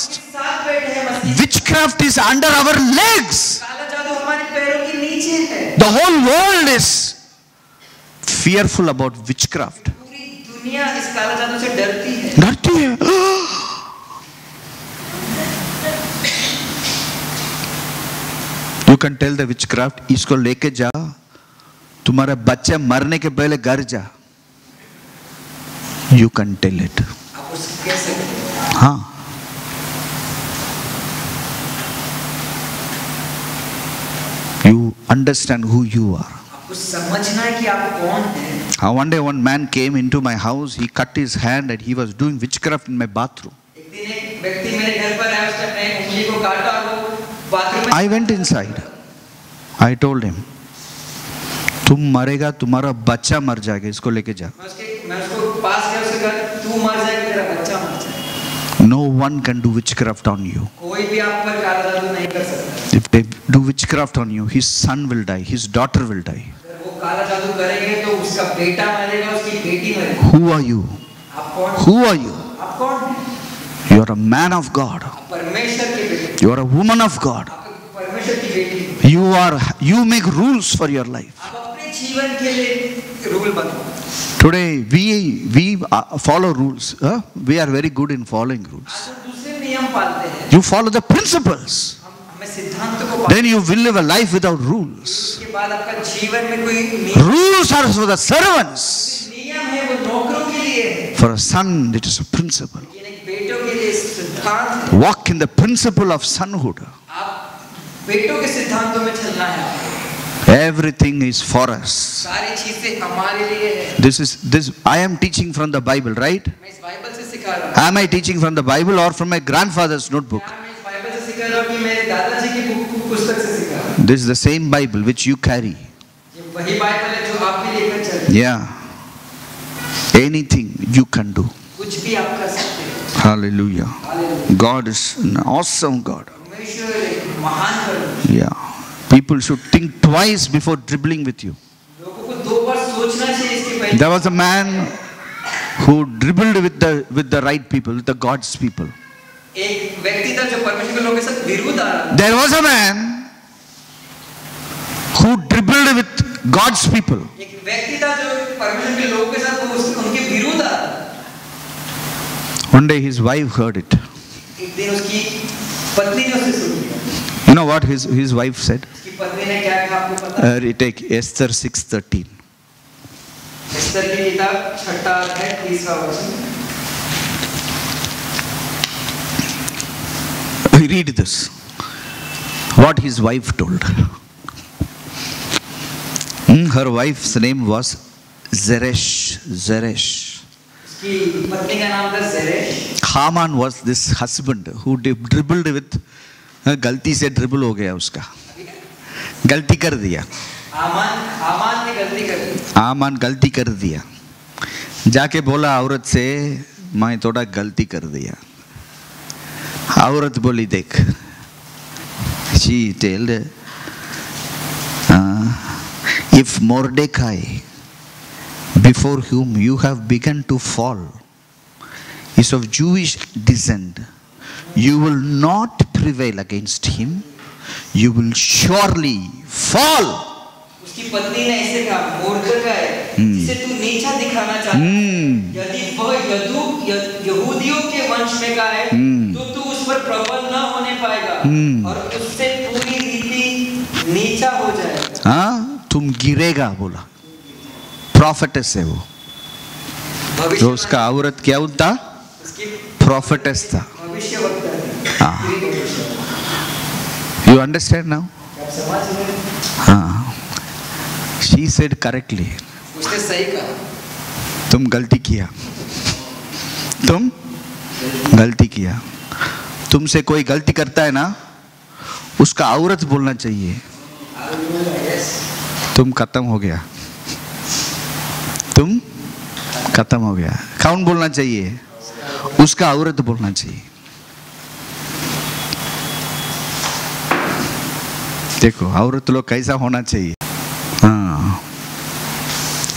witchcraft is under our legs. काला जादू हमारे पैरों के नीचे है। The whole world is fearful about witchcraft. पूरी दुनिया इस काला जादू से डरती है। डरती है। You can tell the witchcraft, इसको लेके जा, तुम्हारा बच्चा मरने के पहले घर जा। You can tell it. आप उससे कह सकते हैं। हाँ। You understand who you are. आपको समझना है कि आप कौन हैं। One day one man came into my house, he cut his hand and he was doing witchcraft in my bathroom. एक दिन एक व्यक्ति मेरे घर पर आया, उसने अपने उंगली को काटा और वो बाथरूम में। I went inside. I told him, तुम मरेगा, तुम्हारा बच्चा मर जाएगा, इसको लेके जा। मैं उसको पास गया, उससे कहा तू मर जाएगा, तेरा बच्चा मर जाएगा। No one can do witchcraft on you. कोई भी आप पर काला जादू नहीं कर सकता। If they do witchcraft on you, his son will die, his daughter will die. अगर वो काला जादू करेंगे तो उसका बेटा मरेगा, उसकी बेटी मरेगी। Who are you? आप कौन? Who are you? आप कौन हैं? You are a man of God. आप परमेश्वर के बेटे। You are a woman of God. आप परमेश्वर की बेटी। You make rules for your life. आप अपने जीवन के लिए रूल बनाओ। Today we follow rules. We are very good in following rules. आप दूसरे नियम पालते हैं। You follow the principles. हमें सिद्धांतों को Then you will live a life without rules. उसके बाद आपका जीवन में कोई Rules are for the servants. नियम है, वो नौकरों के लिए है। For a son, it is a principle. लेकिन एक बेटों के लिए सिद्धांत है। Walk in the principle of sonhood. आप बेटों के सिद्धांतों में चलना है आपको। Everything is for us. सारी चीजें हमारे लिए है। I am teaching from the Bible, right? मैं इस बाइबल से सिखा रहा हूँ। Am I teaching from the Bible or from my grandfather's notebook? क्या मैं इस बाइबल से सिखा रहा हूँ कि मेरे दादाजी की पुस्तक से सिखा रहा हूँ? This is the same Bible which you carry. ये वही बाइबल है जो आप भी लेकर चलते हैं। Yeah. Anything you can do. कुछ भी आप कर सकते हैं। Hallelujah. Hallelujah. God is an awesome God. परमेश्वर एक महान परमेश्वर। Yeah. People should think twice before dribbling with you. लोगों को दो बार सोचना चाहिए इसके पहले। There was a man who dribbled with the right people, with the God's people. एक व्यक्ति था जो परमेश्वर के लोगों के साथ विरोध आ रहा था। There was a man who dribbled with God's people. एक व्यक्ति था जो परमेश्वर के लोगों के साथ उनके विरोध आ रहा था। One day his wife heard it. एक दिन उसकी पत्नी ने उसे सुन लिया। You know what his wife said? उसकी पत्नी ने क्या कहा आपको पता है? Take Esther 6:13. एस्तर की किताब 6 अध्याय 30वां वचन। Read this. What his wife told. Her wife's name was Zeresh. उसकी पत्नी का नाम था जेरेश। Haman was this husband who dribbled with, गलती से ड्रिबल हो गया उसका, गलती कर दिया। आमान ने गलती कर दी। आमान गलती कर दिया, जाके बोला औरत से, मैं थोड़ा गलती कर दिया। औरत बोली देख, she told, if Mordecai, before whom you have begun to fall, is of Jewish descent, you will not prevail against him, you will surely fall. उसकी पत्नी ने ऐसे कहा, मोर्दकाई जिसे तू नीचा दिखाना चाहता है, यदि वह यहूदियों के वंश में का है, तो तू उस पर प्रबल न होने पाएगा और उससे पूरी रीति नीचा हो जाएगा। हाँ, तुम गिरेगा बोला। प्रॉफिटेस है वो, जो उसका औरत क्या था? प्रॉफिटेस था। You understand now? हाँ, she said correctly. उसने सही कहा। तुम गलती किया, तुम गलती किया। तुमसे कोई गलती करता है ना, उसका औरत बोलना चाहिए, तुम खत्म हो गया, तुम खत्म हो गया। कौन बोलना चाहिए? उसका औरत बोलना चाहिए। देखो औरत लोग कैसा होना चाहिए। हाँ,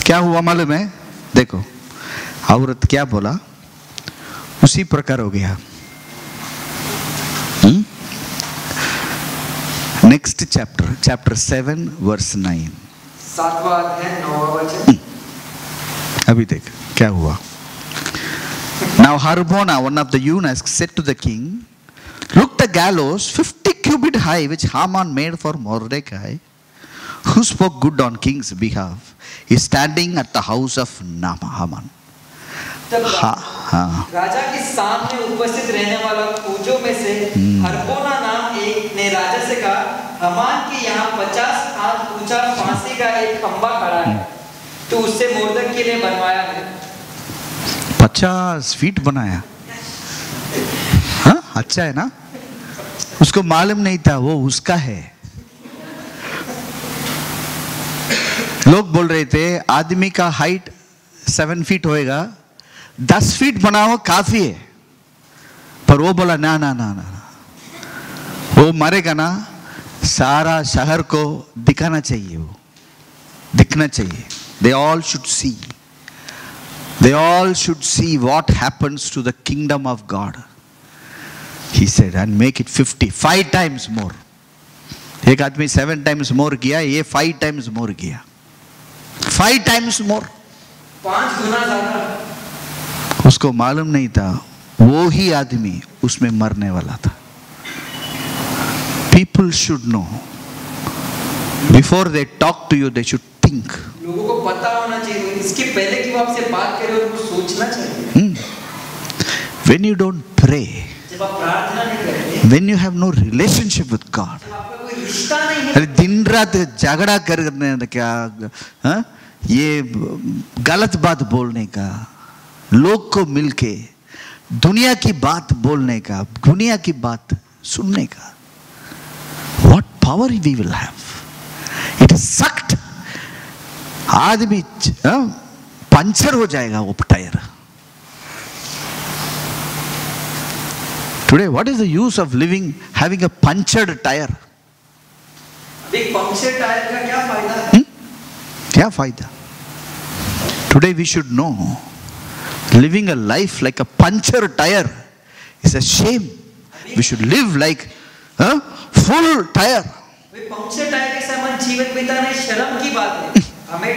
क्या हुआ मालूम है? देखो औरत क्या बोला, उसी प्रकार हो गया। Next chapter, chapter 7, verse 9. 7वां अध्याय 9वां वचन. अभी देख क्या हुआ. Now Harbona, one of the eunuchs, said to the king, "Look, the gallows 50 cubit high, which Haman made for Mordecai, who spoke good on king's behalf, is standing at the house of Haman." तब राजा के सामने उपस्थित रहने वाला पूजों में से हरबोना नाम एक ने राजा से कहा, हमान के यहाँ 50 हाथ ऊंचा फांसी का एक खंबा खड़ा है, तो उससे मोर्दक के लिए बनवाया है. 50 फीट बनाया. हाँ, अच्छा है ना. उसको मालूम नहीं था वो उसका है. लोग बोल रहे थे आदमी का हाइट 7 फीट होएगा, 10 फीट बनाओ काफी है. पर वो बोला ना ना ना ना, वो मरेगा ना, सारा शहर को दिखाना चाहिए, वो दिखना चाहिए. They all should see. They all should see what happens to the kingdom of God. He said, and make it 50, 5 times more. एक आदमी 7 times more किया, ये 5 times more किया. 5 times more. 5 गुना ज्यादा. उसको मालूम नहीं था वो ही आदमी उसमें मरने वाला था. People should know. Before they talk to you, they should think. लोगों को पता होना चाहिए, इसके पहले कि वो आपसे बात करें उनको सोचना चाहिए. When you don't pray, जब आप प्रार्थना नहीं करते, when you have no relationship with God, जब आपका कोई रिश्ता नहीं है, अरे दिन रात झगड़ा करने क्या, हाँ? ये गलत बात बोलने का, लोग को मिलके दुनिया की बात बोलने का, दुनिया की बात सुनने का, what power we will have? It is sucked. आदमी पंचर हो जाएगा वो tyre. Today, what is the use of living having a punctured tire? एक पंक्चर टायर का क्या फायदा है? क्या फायदा? Today we should know, living a life like a punctured tire is a shame. We should live like a full tire. Puncture tyre के समान जीवन बिताना शर्म की बात है. हमें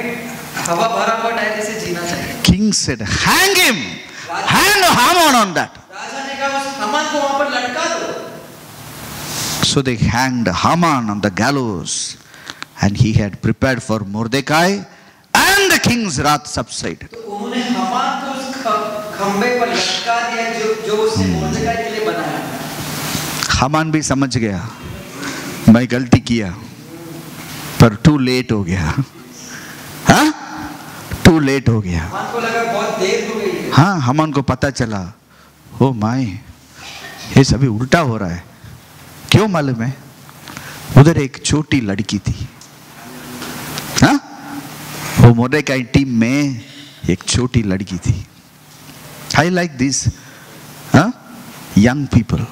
हवा भरा हुआ टायर जैसे जीना चाहिए. King said, hang him, hang Haman on that. राजा ने कहा उस हामान को वहां पर लटका दो. So they hanged Haman on the gallows, and he had prepared for Mordecai, and the king's wrath subsided. तो उन्होंने हामान को उस खंबे पर लटका दिया जो उसने मोर्देकाई के लिए बनाया. हामान भी समझ गया मैं गलती किया, पर टू लेट हो गया. हाँ, टू लेट हो गया. हामान को लगा बहुत देर हो गई है. हाँ, हामान को पता चला, ओ माय, ये सभी उल्टा हो रहा है. क्यों मालूम है? उधर एक छोटी लड़की थी. हाँ, वो मोर्देकाई टीम में एक छोटी लड़की थी. I like this young people.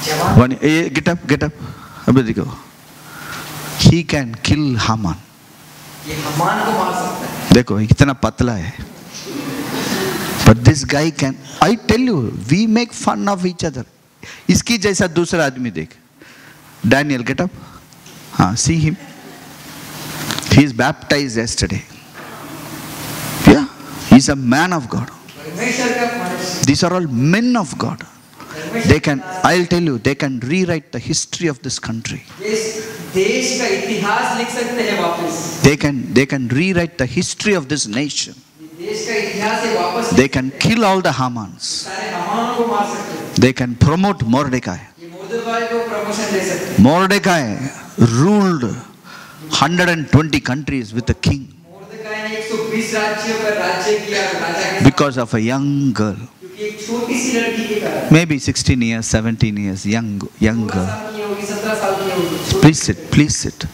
Get up. अभी देखो, ही कैन किल हामान. ये हामान को मार सकता है. देखो कितना पतला है. But this guy can, I tell you, we make fun of each other. इसकी जैसा दूसरा आदमी देख. Daniel, get up. हाँ, see him. He is baptized yesterday. Yeah, he is a man of God. These are all men of God. They can, I'll tell you, they can rewrite the history of this country. देश का इतिहास लिख सकते हैं वापस. They can rewrite the history of this nation. देश का इतिहास है वापस. They can kill all the Hamans. सारे हामानों को मार सकते हैं. They can promote Mordecai. ये मोर्देकाई को प्रमोशन दे सकते हैं. Mordecai ruled 120 countries with a king. मोर्देकाई ने 120 राज्यों पर राज्य किया राजा के. Because of a young girl. क्योंकि एक छोटी सी लड़की के कारण. Maybe 16 years, 17 years, young girl. 17 साल की होगी. Please sit.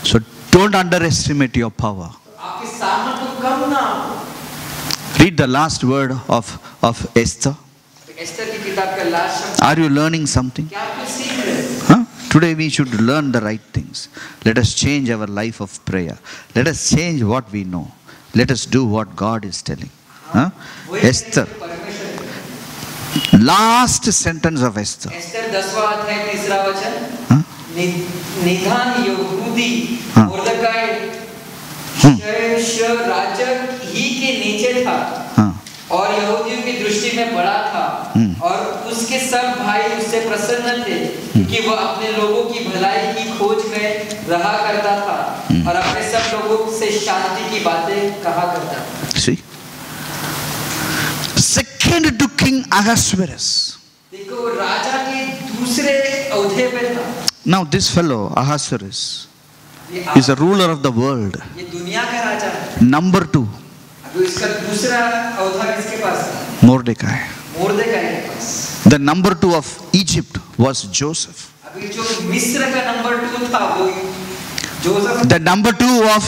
So don't underestimate your power. आपके सामर्थ्य को कम ना. Read the last word of Esther. Esther की किताब का लास्ट शब्द. Are you learning something? क्या आप कुछ सीख रहे हैं? Huh? Today we should learn the right things. Let us change our life of prayer. Let us change what we know. Let us do what God is telling. Huh? Esther. Last sentence of Esther. Esther 10वां अध्याय 3रा वचन. Huh? निधान यहूदी हाँ। मुर्दकाई राजक ही के नीचे था हाँ, और यहूदियों की दृष्टि में बड़ा था और उसके सब भाई उससे प्रसन्न थे क्योंकि वह अपने लोगों की भलाई की खोज में रहा करता था और अपने सब लोगों से शांति की बातें कहा करता था। see, second to King Ahasuerus. देखो राजा के दूसरे औहदे पे था। Now this fellow Ahasuerus is a ruler of the world. ये दुनिया का राजा है। Number 2, अभी इसका दूसरा औहदा किसके पास है? Mordecai. मुर्दकाई के पास। The number 2 of Egypt was Joseph. अभी जो मिस्र का नंबर 2 था वो Joseph. The number 2 of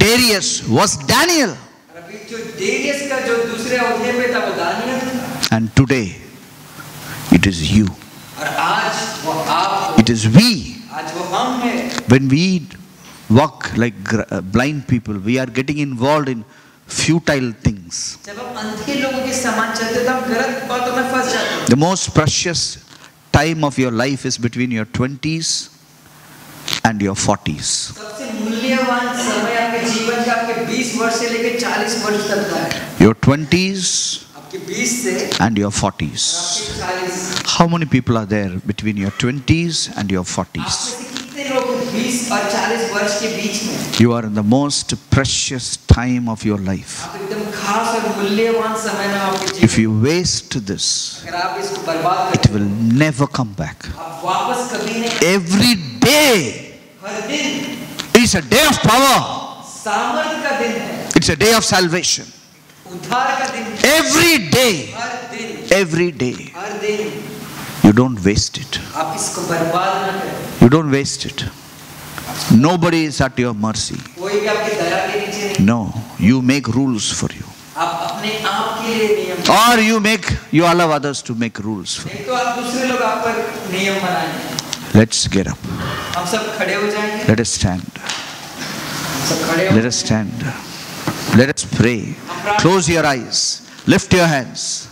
Darius was Daniel. अभी जो डेरियस का जो दूसरे औहदे पे था वो दानियल था। And today it is you. और आज वो आप, It is we. आज वो हम हैं। When we walk like blind people, we are getting involved in futile things. जब हम अंधे लोगों के समान चलते तो हम गलत बातों में फंस जाते हैं। The most precious time of your life is between your 20s and your 40s. सबसे मूल्यवान समय आपके जीवन का आपके 20 वर्ष से लेकर 40 वर्ष तक का है। Your 20s आपके 20 से and your और 40s. आपके 40। How many people are there between your 20s and your आप 40s? में से कितने लोग 20 और 40 वर्ष के बीच में? You are in the most precious time of your life. आप एकदम खास और मूल्यवान समय में आपके If जीवन। you waste this, अगर आप इसको बर्बाद it करते will never come back. आप वापस कभी नहीं। Every day हर दिन is a day of power. सामर्थ का दिन है, It's a day of salvation. उद्धार का दिन है। Every day, हर दिन, every day. हर दिन You don't waste it. आप इसको बर्बाद ना करें। You don't waste it. Nobody is at your mercy. कोई भी आपकी दया के नीचे नहीं। No, you make rules for you. आप अपने आप के लिए नियम, Or you allow others to make rules for you. नहीं तो आप दूसरे लोग आप पर नियम बनाएंगे। Let's get up. हम सब खड़े हो जाएंगे। Let us stand. हम सब खड़े हो Let us stand. Let us pray. Close your eyes. Lift your hands.